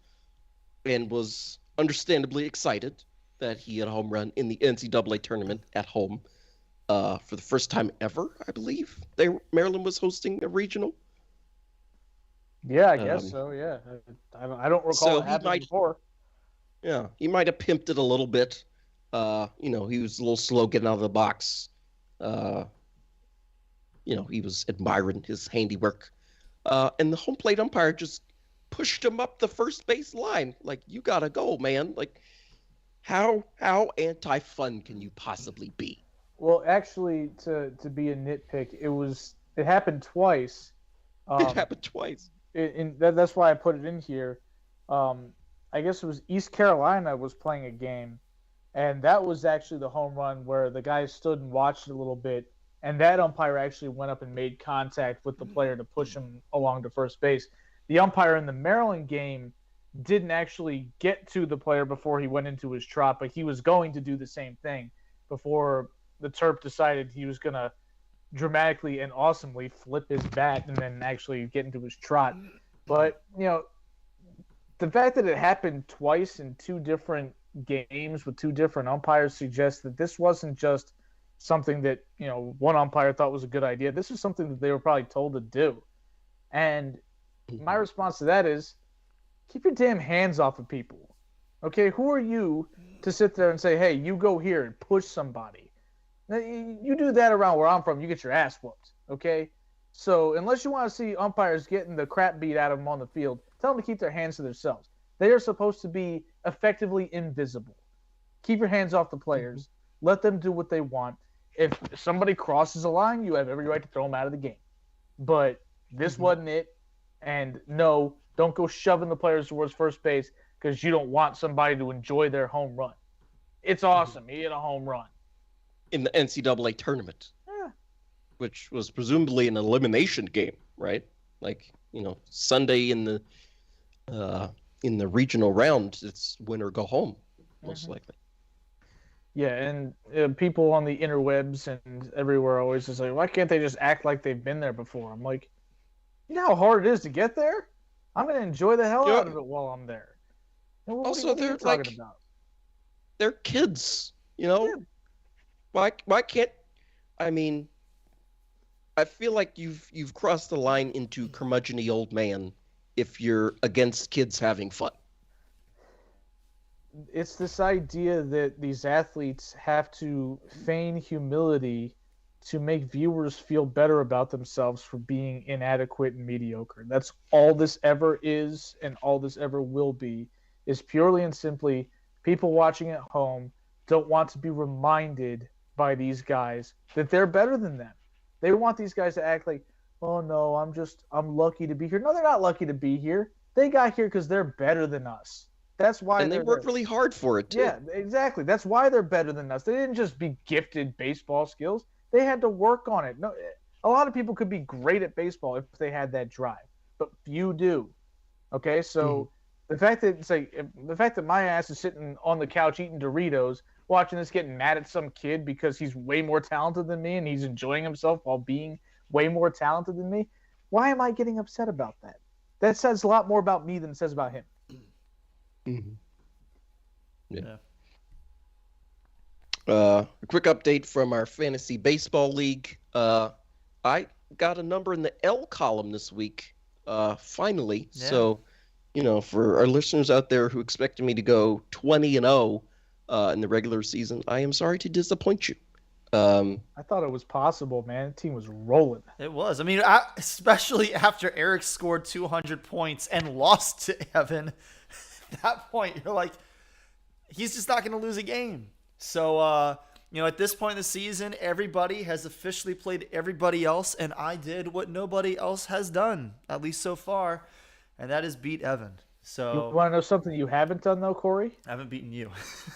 and was understandably excited that he hit a home run in the NCAA tournament at home, for the first time ever, I believe. Maryland was hosting a regional. Yeah, I guess so. Yeah, I don't recall it happening before. Yeah, he might have pimped it a little bit. He was a little slow getting out of the box. He was admiring his handiwork. And the home plate umpire just pushed him up the first base line. Like, you gotta go, man. Like, How anti-fun can you possibly be? Well, actually, to be a nitpick, it happened twice. It happened twice. That's why I put it in here. I guess it was East Carolina was playing a game, and that was actually the home run where the guy stood and watched it a little bit, and that umpire actually went up and made contact with the player to push him along to first base. The umpire in the Maryland game didn't actually get to the player before he went into his trot, but he was going to do the same thing before the Terp decided he was going to dramatically and awesomely flip his bat and then actually get into his trot. But, the fact that it happened twice in two different games with two different umpires suggests that this wasn't just something that, one umpire thought was a good idea. This was something that they were probably told to do. And my response to that is, keep your damn hands off of people. Okay, who are you to sit there and say, hey, you go here and push somebody? Now, you do that around where I'm from, you get your ass whooped. Okay? So unless you want to see umpires getting the crap beat out of them on the field, tell them to keep their hands to themselves. They are supposed to be effectively invisible. Keep your hands off the players. Let them do what they want. If somebody crosses a line, you have every right to throw them out of the game. But this wasn't it. And no, don't go shoving the players towards first base because you don't want somebody to enjoy their home run. It's awesome. He hit a home run. In the NCAA tournament. Yeah. Which was presumably an elimination game, right? Like, Sunday in the regional round, it's win or go home, most likely. Yeah, and people on the interwebs and everywhere always just like, why can't they just act like they've been there before? I'm like, you know how hard it is to get there? I'm going to enjoy the hell out of it while I'm there. Also, they're talking about? They're kids, Yeah. Why can't? I mean, I feel like you've crossed the line into curmudgeon-y old man if you're against kids having fun. It's this idea that these athletes have to feign humility to make viewers feel better about themselves for being inadequate and mediocre. That's all this ever is, and all this ever will be, is purely and simply people watching at home don't want to be reminded by these guys that they're better than them. They want these guys to act like, oh no, I'm lucky to be here. No, they're not lucky to be here. They got here because they're better than us. That's why. And they worked really hard for it too. Yeah, exactly. That's why they're better than us. They didn't just be gifted baseball skills. They had to work on it. No, a lot of people could be great at baseball if they had that drive, but few do. Okay, so the fact that my ass is sitting on the couch eating Doritos, watching this, getting mad at some kid because he's way more talented than me and he's enjoying himself while being way more talented than me, why am I getting upset about that? That says a lot more about me than it says about him. Yeah. A quick update from our fantasy baseball league. I got a number in the L column this week, finally. Yeah. So, for our listeners out there who expected me to go 20-0 in the regular season, I am sorry to disappoint you. I thought it was possible, man. The team was rolling. It was. I mean, especially after Eric scored 200 points and lost to Evan. At that point, you're like, he's just not going to lose a game. So, at this point in the season, everybody has officially played everybody else, and I did what nobody else has done, at least so far, and that is beat Evan. So, you want to know something you haven't done, though, Corey? I haven't beaten you.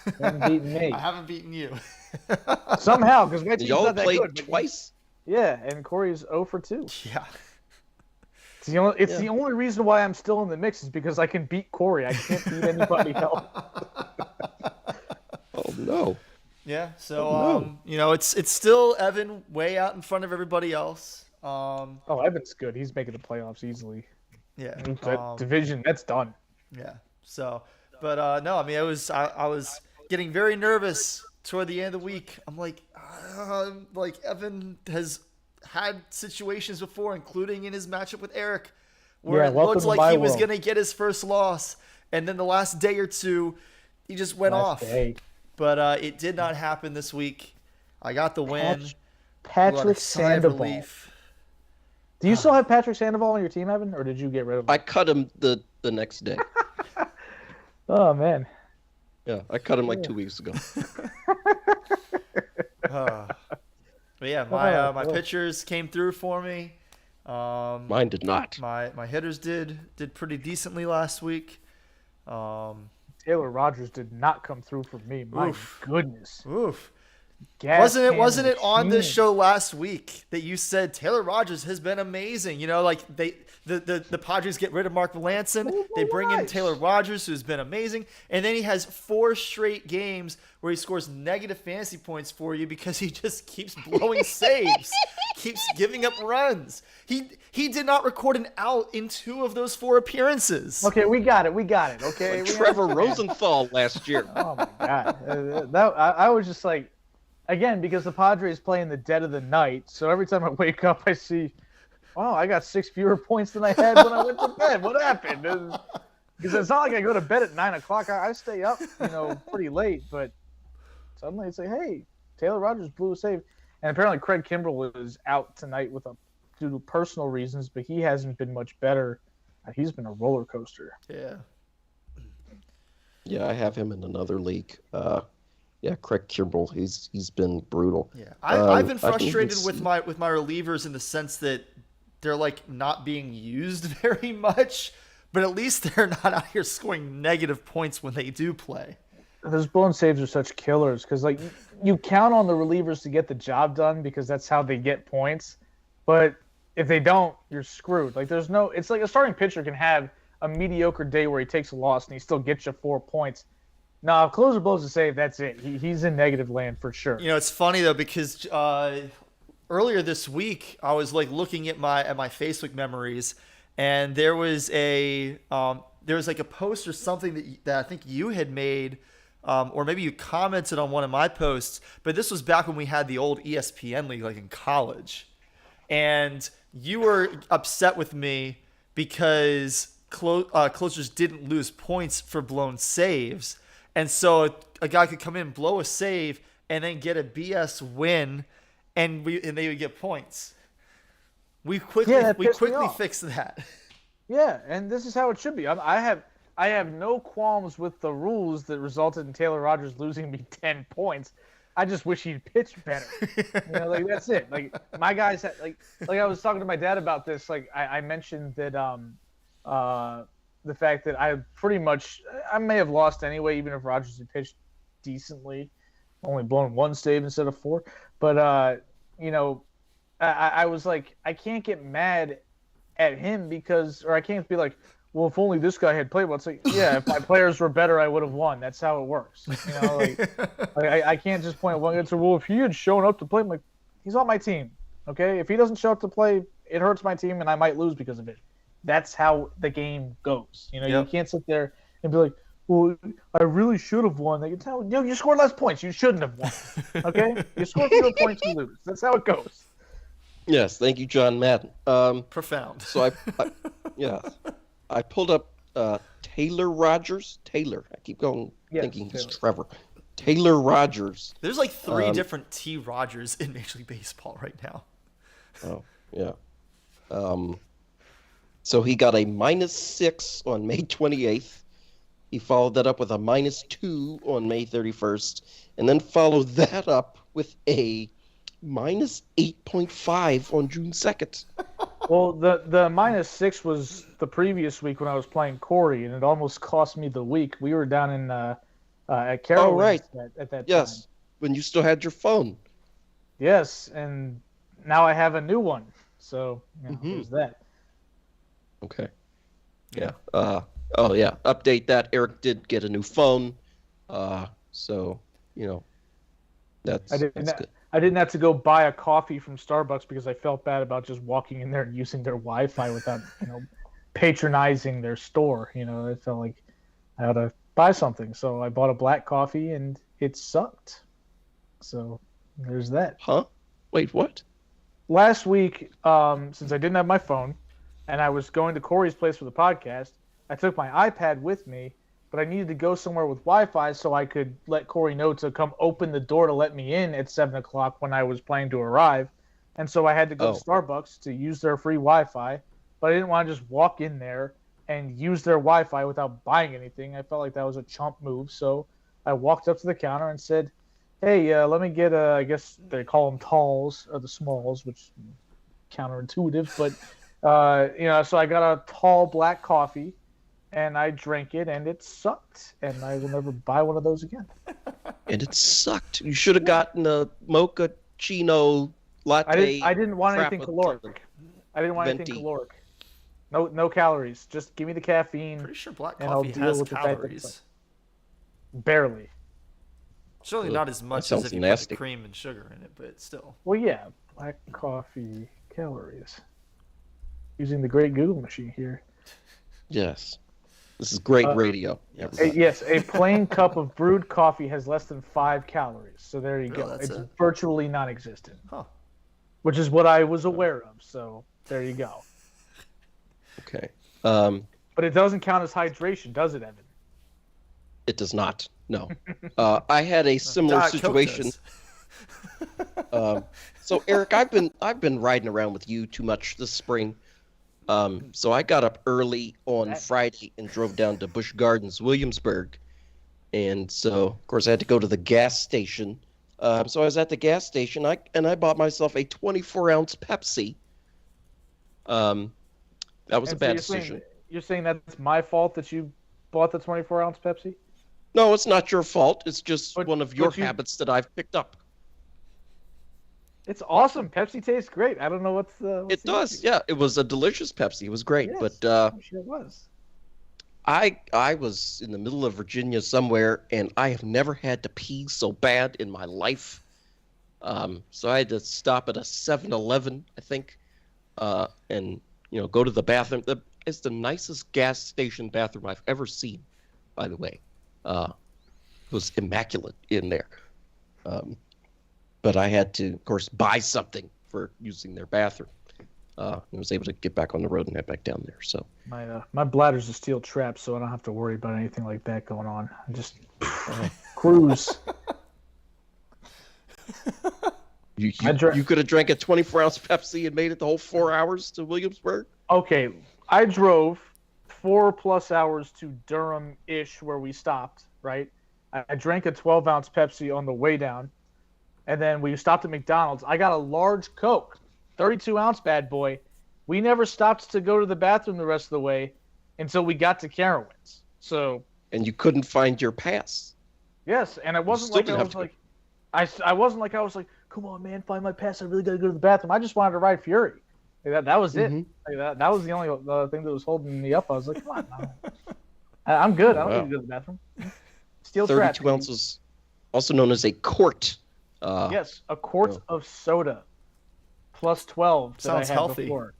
You haven't beaten me. I haven't beaten you. Somehow, because my team's y'all not that played good. Twice? Yeah, and Corey's 0 for 2. Yeah. It's the only reason why I'm still in the mix is because I can beat Corey. I can't beat anybody else. Oh, no. Yeah, so, it's still Evan way out in front of everybody else. Evan's good. He's making the playoffs easily. Yeah. That division, that's done. Yeah. So, but no, I mean, I was getting very nervous toward the end of the week. I'm like Evan has had situations before, including in his matchup with Eric, where it looked like he was going to get his first loss. And then the last day or two, he just went off. But it did not happen this week. I got the win. Patrick Sandoval. Do you still have Patrick Sandoval on your team, Evan, or did you get rid of him? I cut him the next day. Oh, man. Yeah, I cut him like 2 weeks ago. But yeah, my pitchers came through for me. Mine did not. My hitters did pretty decently last week. Taylor Rogers did not come through for me. My goodness. Oof. Wasn't it on this show last week that you said Taylor Rogers has been amazing? You know, like the Padres get rid of Mark Melanson, they bring in Taylor Rogers, who's been amazing, and then he has 4 straight games where he scores negative fantasy points for you because he just keeps blowing saves, keeps giving up runs. He did not record an out in 2 of those 4 appearances. Okay, we got it. Okay, like Trevor Rosenthal last year. Oh my God, I was just like. Again, because the Padres play in the dead of the night, so every time I wake up, I see, oh, I got 6 fewer points than I had when I went to bed. What happened? Because it's not like I go to bed at 9 o'clock. I stay up, pretty late. But suddenly it's like, hey, Taylor Rogers blew a save, and apparently Craig Kimbrell was out tonight due to personal reasons, but he hasn't been much better. He's been a roller coaster. Yeah. Yeah, I have him in another league. Yeah, Craig Kimbrell, he's been brutal. Yeah, I've been frustrated with my relievers in the sense that they're like not being used very much, but at least they're not out here scoring negative points when they do play. Those blown saves are such killers because like you count on the relievers to get the job done because that's how they get points, but if they don't, you're screwed. Like it's like a starting pitcher can have a mediocre day where he takes a loss and he still gets you 4 points. No, if closer blows a save, that's it. He's in negative land for sure. You know, it's funny though because earlier this week I was like looking at my Facebook memories, and there was like a post or something that I think you had made, or maybe you commented on one of my posts. But this was back when we had the old ESPN league, like in college, and you were upset with me because closers didn't lose points for blown saves. And so a guy could come in, blow a save, and then get a BS win, and they would get points. We quickly fixed that. Yeah, and this is how it should be. I have no qualms with the rules that resulted in Taylor Rogers losing me 10 points. I just wish he'd pitched better. Like that's it. Like my guys had, like I was talking to my dad about this. Like I mentioned that the fact that I may have lost anyway, even if Rogers had pitched decently, only blown 1 save instead of 4. But, I was like, I can't get mad at him or I can't be like, well, if only this guy had played well. It's like, yeah, if my players were better, I would have won. That's how it works. I can't just point one guy to, well, if he had shown up to play, I'm like, he's on my team. Okay? If he doesn't show up to play, it hurts my team and I might lose because of it. That's how the game goes. You can't sit there and be like, well, I really should have won. They can tell, you scored less points. You shouldn't have won. Okay? You score fewer points, you lose. That's how it goes. Yes, thank you, John Madden. Profound. So I pulled up Taylor Rogers. Taylor. I keep going thinking he's Trevor. Taylor Rogers. There's like 3 different T. Rogers in Major League Baseball right now. Oh, yeah. So he got a -6 on May 28th. He followed that up with a -2 on May 31st, and then followed that up with a -8.5 on June 2nd. Well, the -6 was the previous week when I was playing Corey, and it almost cost me the week. We were down in at Carol's at that time. Yes, when you still had your phone. Yes, and now I have a new one. So there's that. Okay. Yeah. Update that. Eric did get a new phone. So, that's good. I didn't have to go buy a coffee from Starbucks because I felt bad about just walking in there and using their Wi-Fi without, patronizing their store. I felt like I had to buy something. So I bought a black coffee and it sucked. So there's that. Huh? Wait, what? Last week, since I didn't have my phone, and I was going to Corey's place for the podcast, I took my iPad with me, but I needed to go somewhere with Wi-Fi so I could let Corey know to come open the door to let me in at 7 o'clock when I was planning to arrive. And so I had to go to Starbucks to use their free Wi-Fi, but I didn't want to just walk in there and use their Wi-Fi without buying anything. I felt like that was a chump move, so I walked up to the counter and said, "Hey, let me get I guess they call them talls or the smalls, which counterintuitive, but so I got a tall black coffee, and I drank it, and it sucked, and I will never buy one of those again." And it sucked. You should have gotten a mochaccino latte. I didn't want crap anything with caloric. I didn't want venti. anything caloric. No calories. Just give me the caffeine. Pretty sure black and I'll coffee deal has with the fact that calories. it's barely. Surely Ugh, not as much that as if sounds you nasty. put the cream and sugar in it, but still. Well, yeah, black coffee calories. Using the great Google machine here. Yes. This is great radio. Yes, a plain cup of brewed coffee has less than 5 calories. So there you Really, go. that's It's it? virtually non-existent. Huh. Which is what I was aware of. So there you go. Okay. But it doesn't count as hydration, does it, Evan? It does not. No. I had a similar Diet Coke situation. does. So Eric, I've been riding around with you too much this spring. So I got up early on Friday and drove down to Busch Gardens, Williamsburg. And so, of course, I had to go to the gas station. So I was at the gas station, I bought myself a 24-ounce Pepsi. That was a bad decision. You're saying that's my fault that you bought the 24-ounce Pepsi? No, it's not your fault. It's just But- one of your but you- habits that I've picked up. It's awesome. Pepsi tastes great. I don't know what's It the does, issue. yeah. It was a delicious Pepsi. It was great, Yes, but I'm sure it was. I was in the middle of Virginia somewhere, and I have never had to pee so bad in my life. So I had to stop at a 7-Eleven, I think, and go to the bathroom. It's the nicest gas station bathroom I've ever seen, by the way. It was immaculate in there. But I had to, of course, buy something for using their bathroom. And was able to get back on the road and head back down there. So My bladder's a steel trap, so I don't have to worry about anything like that going on. I just cruise. you could have drank a 24-ounce Pepsi and made it the whole 4 hours to Williamsburg? Okay, I drove 4+ hours to Durham-ish, where we stopped, right? I drank a 12-ounce Pepsi on the way down, and then we stopped at McDonald's. I got a large Coke, 32-ounce bad boy. We never stopped to go to the bathroom the rest of the way until we got to Carowinds. So. And you couldn't find your pass. Yes, and it wasn't still like didn't I have was to like, I wasn't like I was like, come on, man, find my pass. I really got to go to the bathroom. I just wanted to ride Fury. Like that was it. Mhm. Like that was the only thing that was holding me up. I was like, come on, no. I'm good. I don't Wow. need to go to the bathroom. Steel 32 trap. ounces, also known as a quart. Yes, a quart of soda, plus 12 that Sounds I had healthy. before,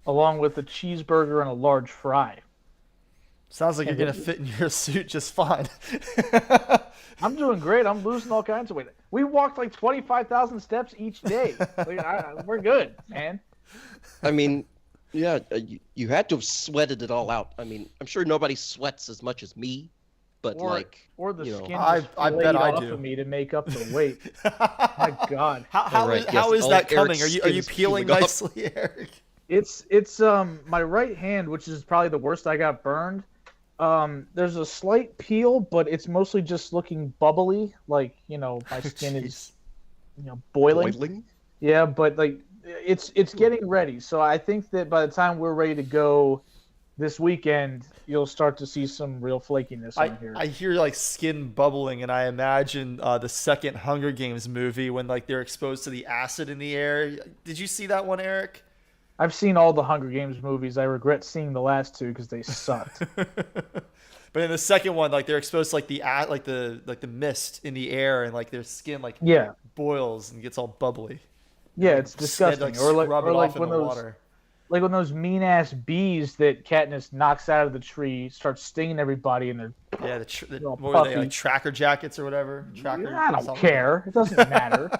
along with a cheeseburger and a large fry. Sounds like you're going to fit in your suit just fine. I'm doing great. I'm losing all kinds of weight. We walked like 25,000 steps each day. We're good, man. I mean, yeah, you had to have sweated it all out. I mean, I'm sure nobody sweats as much as me, but Or the you know. skin I just bet flayed I off do. of me to make up the weight. My God. How Right, how yes, is all that Eric's coming? Are you skin is peeling peeling off. nicely, Eric? It's my right hand, which is probably the worst. I got burned. There's a slight peel, but it's mostly just looking bubbly, like my skin is boiling. Yeah, but like it's getting ready. So I think that by the time we're ready to go this weekend, you'll start to see some real flakiness on here. I hear like skin bubbling, and I imagine the second Hunger Games movie when like they're exposed to the acid in the air. Did you see that one, Eric? I've seen all the Hunger Games movies. I regret seeing the last two because they sucked. But in the second one, like they're exposed to like the mist in the air, and like their skin like Yeah. boils and gets all bubbly. Yeah, it's Instead, disgusting. like, rub it or like off in when the those water. like when those mean ass bees that Katniss knocks out of the tree start stinging everybody, and they're Yeah, all what were they, puffy. like tracker jackets or whatever? Tracker. I don't something. care. It doesn't matter.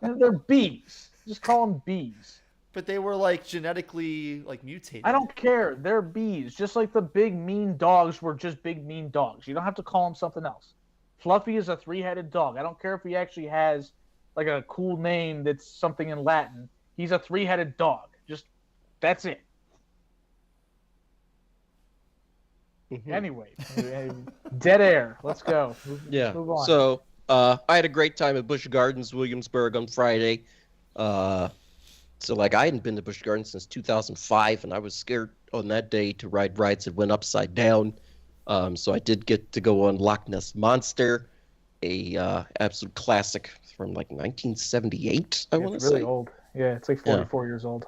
They're bees. Just call them bees. But they were like genetically like mutated. I don't care. They're bees. Just like the big mean dogs were just big mean dogs. You don't have to call them something else. Fluffy is a 3-headed dog. I don't care if he actually has like a cool name that's something in Latin. He's a 3-headed dog. Just that's it. Anyway, dead air. Let's go. Yeah. Move on. So I had a great time at Busch Gardens, Williamsburg on Friday. So like I hadn't been to Busch Gardens since 2005, and I was scared on that day to ride rides that went upside down. So I did get to go on Loch Ness Monster, a absolute classic from like 1978. I want to It's say. really old. Yeah, it's like 44 years old.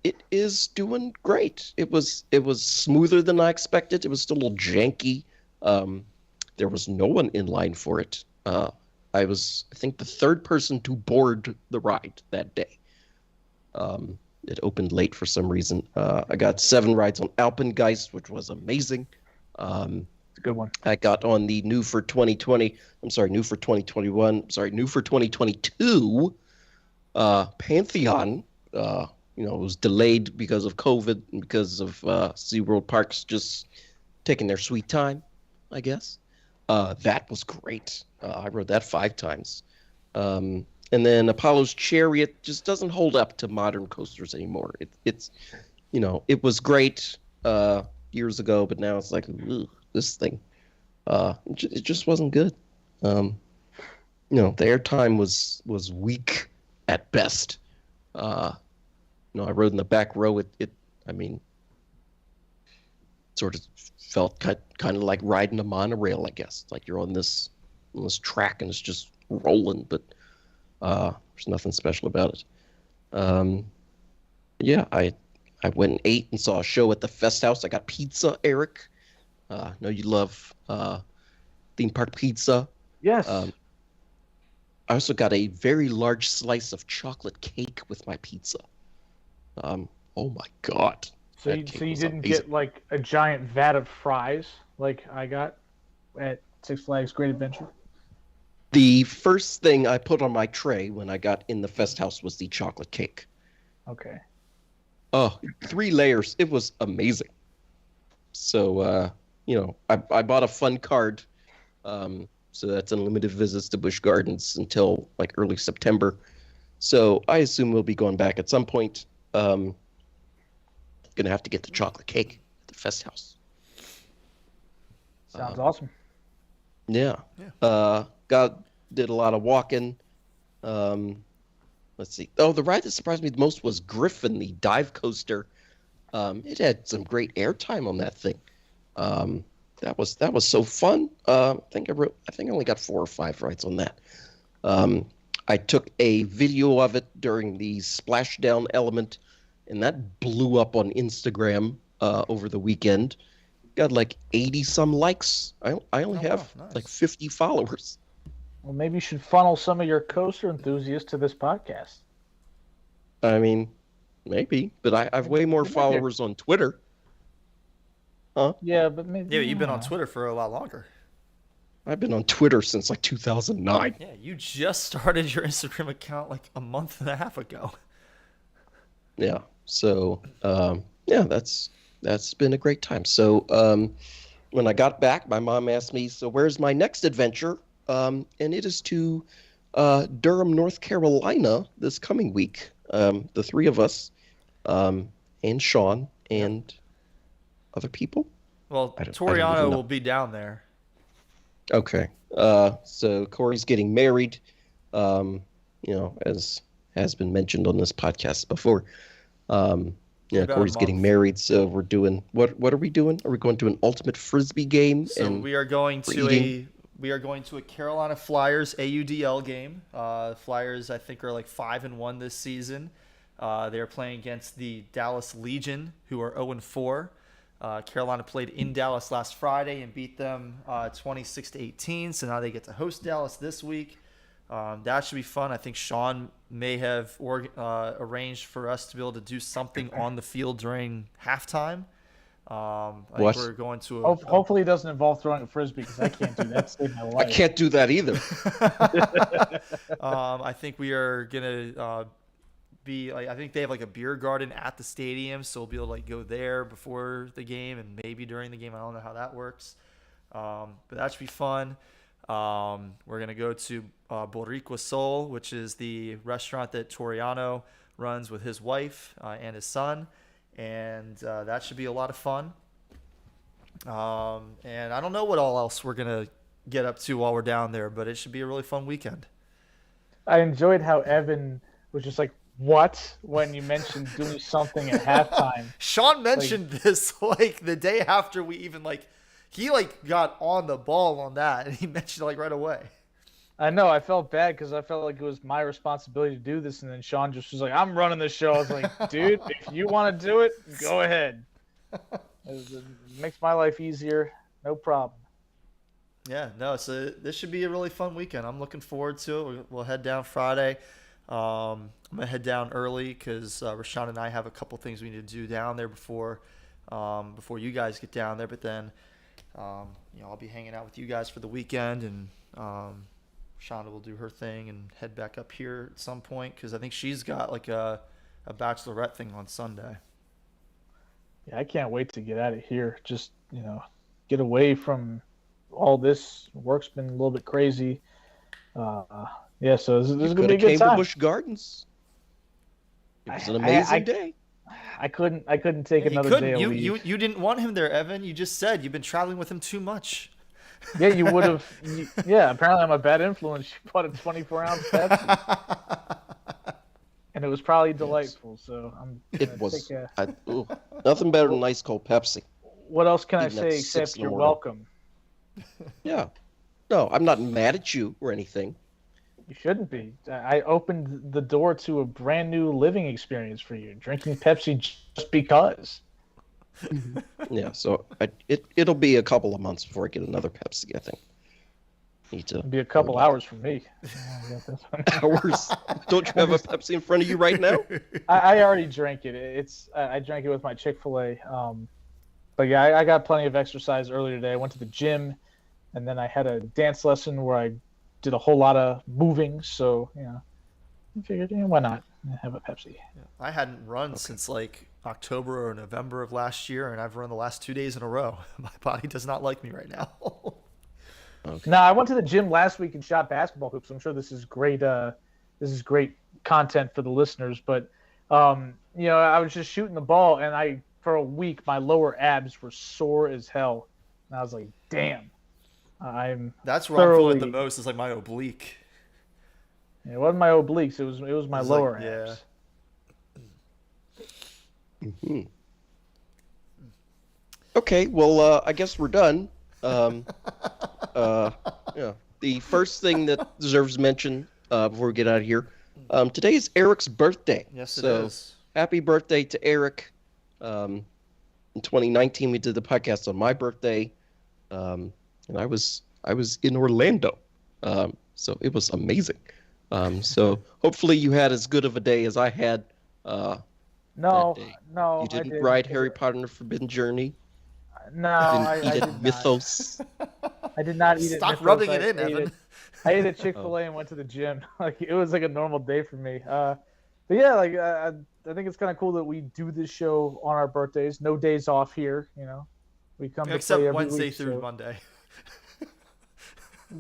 It is doing great. It was smoother than I expected. It was still a little janky. There was no one in line for it. I was, I think, the third person to board the ride that day. It opened late for some reason. I got 7 rides on Alpengeist, which was amazing. It's a good one. I got on the new for 2020. New for 2021. New for 2022. Pantheon. It was delayed because of COVID and because of SeaWorld Parks just taking their sweet time, I guess. That was great. I rode that 5 times. And then Apollo's Chariot just doesn't hold up to modern coasters anymore. It was great years ago, but now it's like, this thing. It just wasn't good. The airtime was weak at best. I rode in the back row. It sort of felt kind of like riding a monorail, I guess. Like you're on this track and it's just rolling, but there's nothing special about it. I went and ate and saw a show at the Fest House. I got pizza, Eric. I know you love theme park pizza. Yes. I also got a very large slice of chocolate cake with my pizza. Oh my God. So you didn't get like a giant vat of fries like I got at Six Flags Great Adventure? The first thing I put on my tray when I got in the Fest House was the chocolate cake. Okay. Oh, 3 layers. It was amazing. So, I bought a fun card. So that's unlimited visits to Busch Gardens until like early September. So I assume we'll be going back at some point. Gonna have to get the chocolate cake at the Fest House. Sounds awesome. Yeah. Did a lot of walking. Let's see. Oh, the ride that surprised me the most was Griffin, the dive coaster. It had some great airtime on that thing. That was so fun. I think I only got 4 or 5 rides on that. I took a video of it during the splashdown element, and that blew up on Instagram over the weekend. Got like 80 some likes. I only have nice. like 50 followers. Well, maybe you should funnel some of your coaster enthusiasts to this podcast. I mean, maybe, but I have way more followers on Twitter. Huh? Yeah, but maybe. Yeah, you've been on Twitter for a lot longer. I've been on Twitter since like 2009. Yeah, you just started your Instagram account like a month and a half ago. Yeah. So, that's been a great time. So, when I got back, my mom asked me, "So where's my next adventure?" And it is to Durham, North Carolina this coming week. The 3 of us, and Sean and other people. Well, I don't Toriano even know. will be down there. Okay. So Corey's getting married, as has been mentioned on this podcast before. About Corey's a getting month. married, so we're doing what are we doing? Are we going to an ultimate frisbee game? So and we are going to eating? a Carolina Flyers AUDL game. Flyers, I think, are like 5-1 this season. They're playing against the Dallas Legion, who are 0-4. Carolina played in Dallas last Friday and beat them 26-18. So now they get to host Dallas this week. That should be fun. I think Sean may have arranged for us to be able to do something on the field during halftime. I think we're going to Hopefully it doesn't involve throwing a frisbee because I can't do that to save my I life. can't do that either. I think we are gonna I think they have like a beer garden at the stadium, so we'll be able to like go there before the game and maybe during the game. I don't know how that works, but that should be fun. We're gonna go to Boricua Soul, which is the restaurant that Toriano runs with his wife and his son, and that should be a lot of fun. And I don't know what all else we're gonna get up to while we're down there, but it should be a really fun weekend. I enjoyed how Evan was just like, "What?" when you mentioned doing something at halftime. Sean mentioned this like the day after we even he got on the ball on that, and he mentioned it right away. I know. I felt bad because I felt like it was my responsibility to do this, and then Sean just was like, "I'm running the show." I was like, "Dude, if you want to do it, go ahead." It makes my life easier. No problem. Yeah, no. So this should be a really fun weekend. I'm looking forward to it. We'll head down Friday. I'm gonna head down early because Rashawn and I have a couple things we need to do down there before you guys get down there. But then, I'll be hanging out with you guys for the weekend, and Shonda will do her thing and head back up here at some point because I think she's got a bachelorette thing on Sunday. Yeah, I can't wait to get out of here. Just get away from all this. Work's been a little bit crazy. Yeah, so this is gonna be a good time. To Busch Gardens. It was an amazing day. I couldn't take another day of leave. You didn't want him there, Evan. You just said you've been traveling with him too much. Yeah, you would have. Yeah, apparently I'm a bad influence. You bought a 24-ounce Pepsi, and it was probably delightful. So it was. Nothing better than ice cold Pepsi. What else can I say except you're welcome? Yeah. No, I'm not mad at you or anything. You shouldn't be. I opened the door to a brand new living experience for you, drinking Pepsi just because. Yeah, so it'll be a couple of months before I get another Pepsi, I think. It'll be a couple hours for me. Hours? Don't you have a Pepsi in front of you right now? I already drank it. I drank it with my Chick-fil-A. But yeah, I got plenty of exercise earlier today. I went to the gym, and then I had a dance lesson where I did a whole lot of moving. So, I figured, why not have a Pepsi? I hadn't run since October or November of last year, and I've run the last 2 days in a row. My body does not like me right now. Okay. No, I went to the gym last week and shot basketball hoops. I'm sure this is great. This is great content for the listeners. But I was just shooting the ball, and for a week my lower abs were sore as hell, and I was like, "Damn, That's where I'm feeling the most. Is my oblique." It wasn't my obliques. It was my lower abs. Yeah. Mm-hmm. Okay, well, I guess we're done. The first thing that deserves mention before we get out of here, today is Eric's birthday. Yes, it is. Happy birthday to Eric. In 2019, we did the podcast on my birthday, and I was in Orlando, so it was amazing. So hopefully you had as good of a day as I had. No, you didn't ride Harry Potter and the Forbidden Journey. No, I did not. Mythos. I did not eat it. Stop rubbing it in, Evan. I ate at Chick-fil-A and went to the gym. It was a normal day for me. But yeah, I think it's kind of cool that we do this show on our birthdays. No days off here, We come to except play every Wednesday week, through Monday.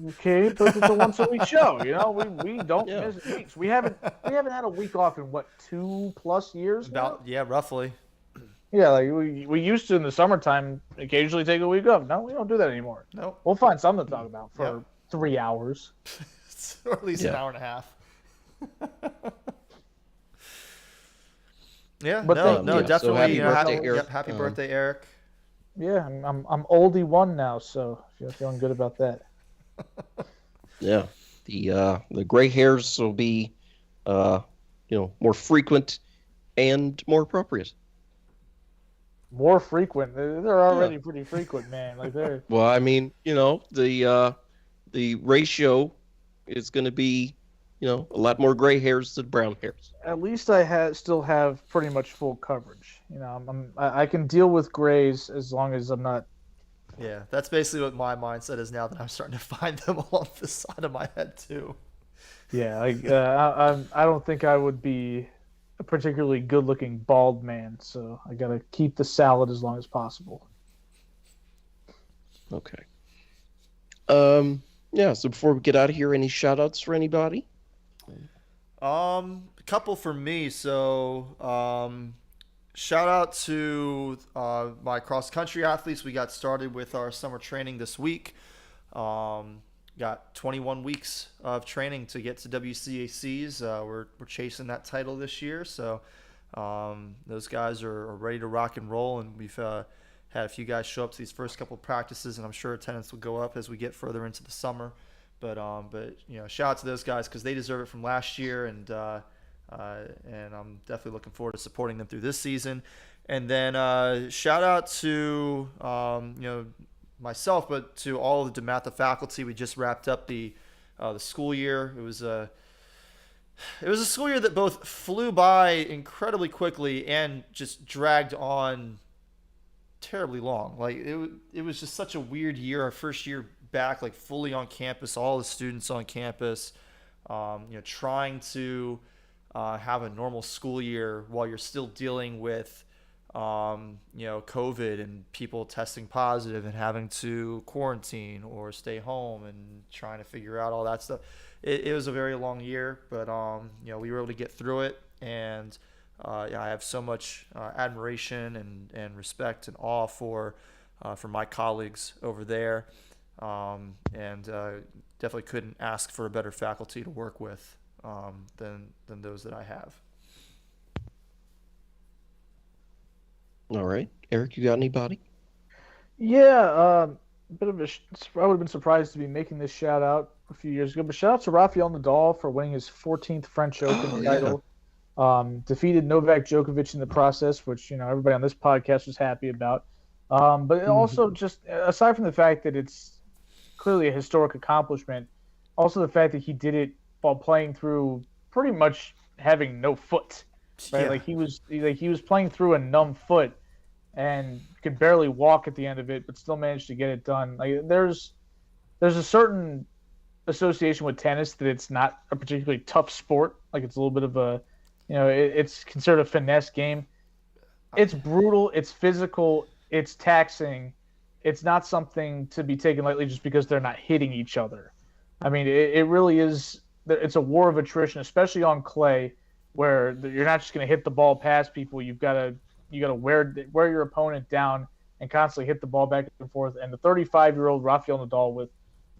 Okay, but it's a once-a-week show. We don't miss weeks. We haven't had a week off in 2+ years. Roughly. Yeah, we used to in the summertime occasionally take a week off. No, we don't do that anymore. No, we'll find something to talk about for 3 hours, or at least an hour and a half. Yeah, but definitely. So happy birthday, Eric. Happy birthday, Eric. Yeah, I'm oldie one now, so I'm feeling good about that. Yeah, the gray hairs will be, more frequent and more appropriate. More frequent? They're already pretty frequent, man. They're. Well, I mean, the ratio is going to be, a lot more gray hairs than brown hairs. At least I still have pretty much full coverage. I can deal with grays as long as I'm not. Yeah, that's basically what my mindset is now that I'm starting to find them along the side of my head too. Yeah, I don't think I would be a particularly good-looking bald man, so I gotta keep the salad as long as possible. Okay. Yeah. So before we get out of here, any shout-outs for anybody? A couple for me. So, shout out to my cross-country athletes. We got started with our summer training this week. Got 21 weeks of training to get to WCACs. We're chasing that title this year, so those guys are ready to rock and roll, and we've had a few guys show up to these first couple of practices, and I'm sure attendance will go up as we get further into the summer. But shout out to those guys because they deserve it from last year, and I'm definitely looking forward to supporting them through this season. And then shout out to myself, but to all of the DeMatha faculty. We just wrapped up the school year. It was a school year that both flew by incredibly quickly and just dragged on terribly long. Like it was just such a weird year. Our first year back, like fully on campus, all the students on campus, trying to have a normal school year while you're still dealing with COVID and people testing positive and having to quarantine or stay home and trying to figure out all that stuff. It was a very long year, but we were able to get through it, and I have so much admiration and respect and awe for my colleagues over there, and definitely couldn't ask for a better faculty to work with than those that I have. All right, Eric, you got anybody? Yeah, bit of I would have been surprised to be making this shout out a few years ago, but shout out to Rafael Nadal for winning his 14th French Open title. Defeated Novak Djokovic in the process, which everybody on this podcast was happy about. But also, just aside from the fact that it's clearly a historic accomplishment, also the fact that he did it while playing through pretty much having no foot. Right? Yeah. He was playing through a numb foot and could barely walk at the end of it, but still managed to get it done. Like there's a certain association with tennis that it's not a particularly tough sport. Like it's a little bit of a, it's considered a finesse game. It's brutal. It's physical. It's taxing. It's not something to be taken lightly just because they're not hitting each other. I mean, it really is. It's a war of attrition, especially on clay, where you're not just going to hit the ball past people. You got to wear your opponent down and constantly hit the ball back and forth. And the 35-year-old Rafael Nadal, with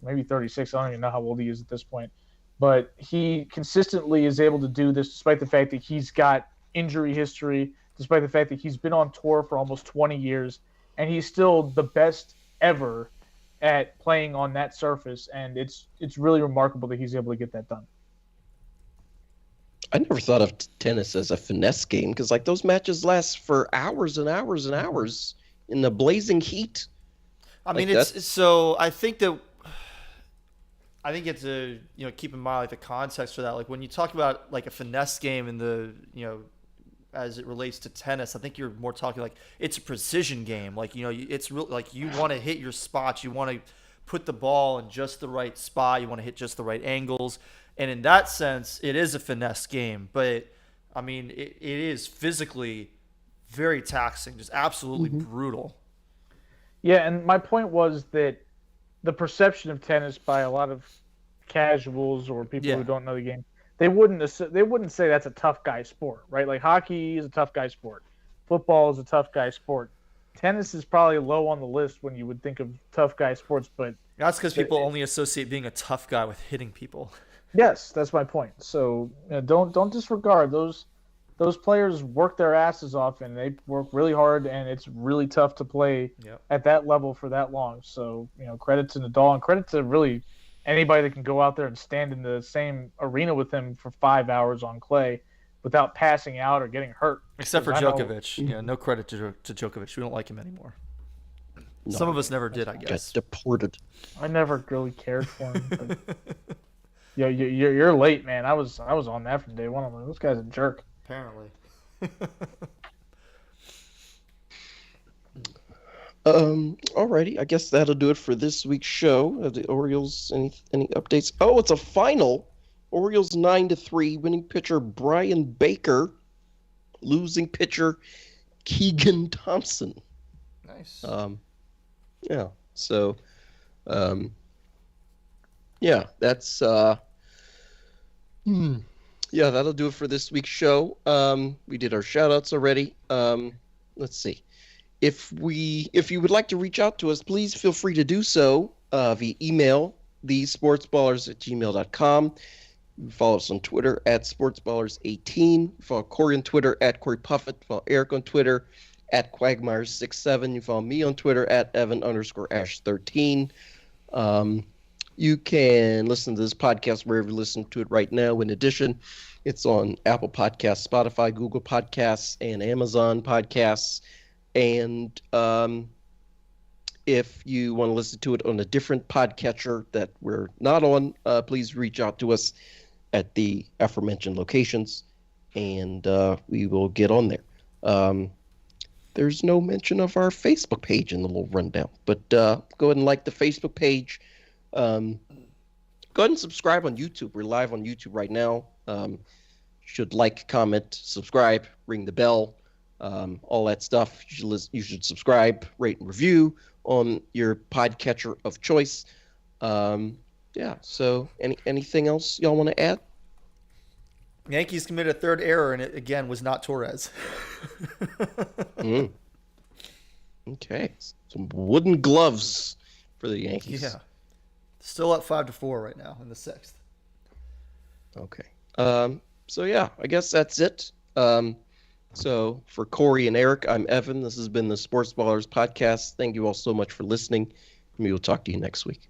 maybe 36, I don't even know how old he is at this point, but he consistently is able to do this despite the fact that he's got injury history, despite the fact that he's been on tour for almost 20 years, and he's still the best ever at playing on that surface. And it's really remarkable that he's able to get that done. I never thought of tennis as a finesse game because, like, those matches last for hours and hours and hours in the blazing heat. I mean, I think you have to keep in mind like the context for that. Like when you talk about like a finesse game in the as it relates to tennis, I think you're more talking like it's a precision game. Like it's real. Like you want to hit your spots. You want to put the ball in just the right spot. You want to hit just the right angles. And in that sense, it is a finesse game. But, I mean, it is physically very taxing, just absolutely brutal. Yeah, and my point was that the perception of tennis by a lot of casuals or people who don't know the game, they wouldn't say that's a tough guy sport, right? Like hockey is a tough guy sport. Football is a tough guy sport. Tennis is probably low on the list when you would think of tough guy sports, but that's because people only associate being a tough guy with hitting people. Yes, that's my point. So don't disregard those players. Work their asses off and they work really hard, and it's really tough to play at that level for that long. So credit to Nadal and credit to really anybody that can go out there and stand in the same arena with him for 5 hours on clay without passing out or getting hurt. Except for Djokovic. No credit to Djokovic. We don't like him anymore. No, some of us never did, I guess. Got deported. I never really cared for him. But... Yeah, you're late, man. I was on that from day one. I'm like, this guy's a jerk. Apparently. Alrighty. I guess that'll do it for this week's show. The Orioles, any updates? Oh, it's a final. Orioles 9-3. Winning pitcher Brian Baker. Losing pitcher Keegan Thompson. Nice. Yeah. So, yeah, that's Yeah, that'll do it for this week's show. We did our shout-outs already. Let's see. If you would like to reach out to us, please feel free to do so via email, thesportsballers@gmail.com. You can follow us on Twitter @sportsballers18. Follow Corey on Twitter @Corey Puffett. Follow Eric on Twitter @Quagmire67. You follow me on Twitter @Evan_Ash13. You can listen to this podcast wherever you listen to it right now. In addition, it's on Apple Podcasts, Spotify, Google Podcasts, and Amazon Podcasts. And if you want to listen to it on a different podcatcher that we're not on, please reach out to us at the aforementioned locations, and we will get on there. There's no mention of our Facebook page in the little rundown, but go ahead and like the Facebook page. Go ahead and subscribe on YouTube. We're live on YouTube right now. Should like, comment, subscribe, ring the bell, all that stuff. You should subscribe, rate, and review on your podcatcher of choice. Yeah. So, anything else y'all want to add? Yankees committed a third error, and it again was not Torres. Okay. Some wooden gloves for the Yankees. Yeah. Still up 5-4 right now in the 6th. Okay. So yeah, I guess that's it. So for Corey and Eric, I'm Evan. This has been the Sports Ballers podcast. Thank you all so much for listening. We will talk to you next week.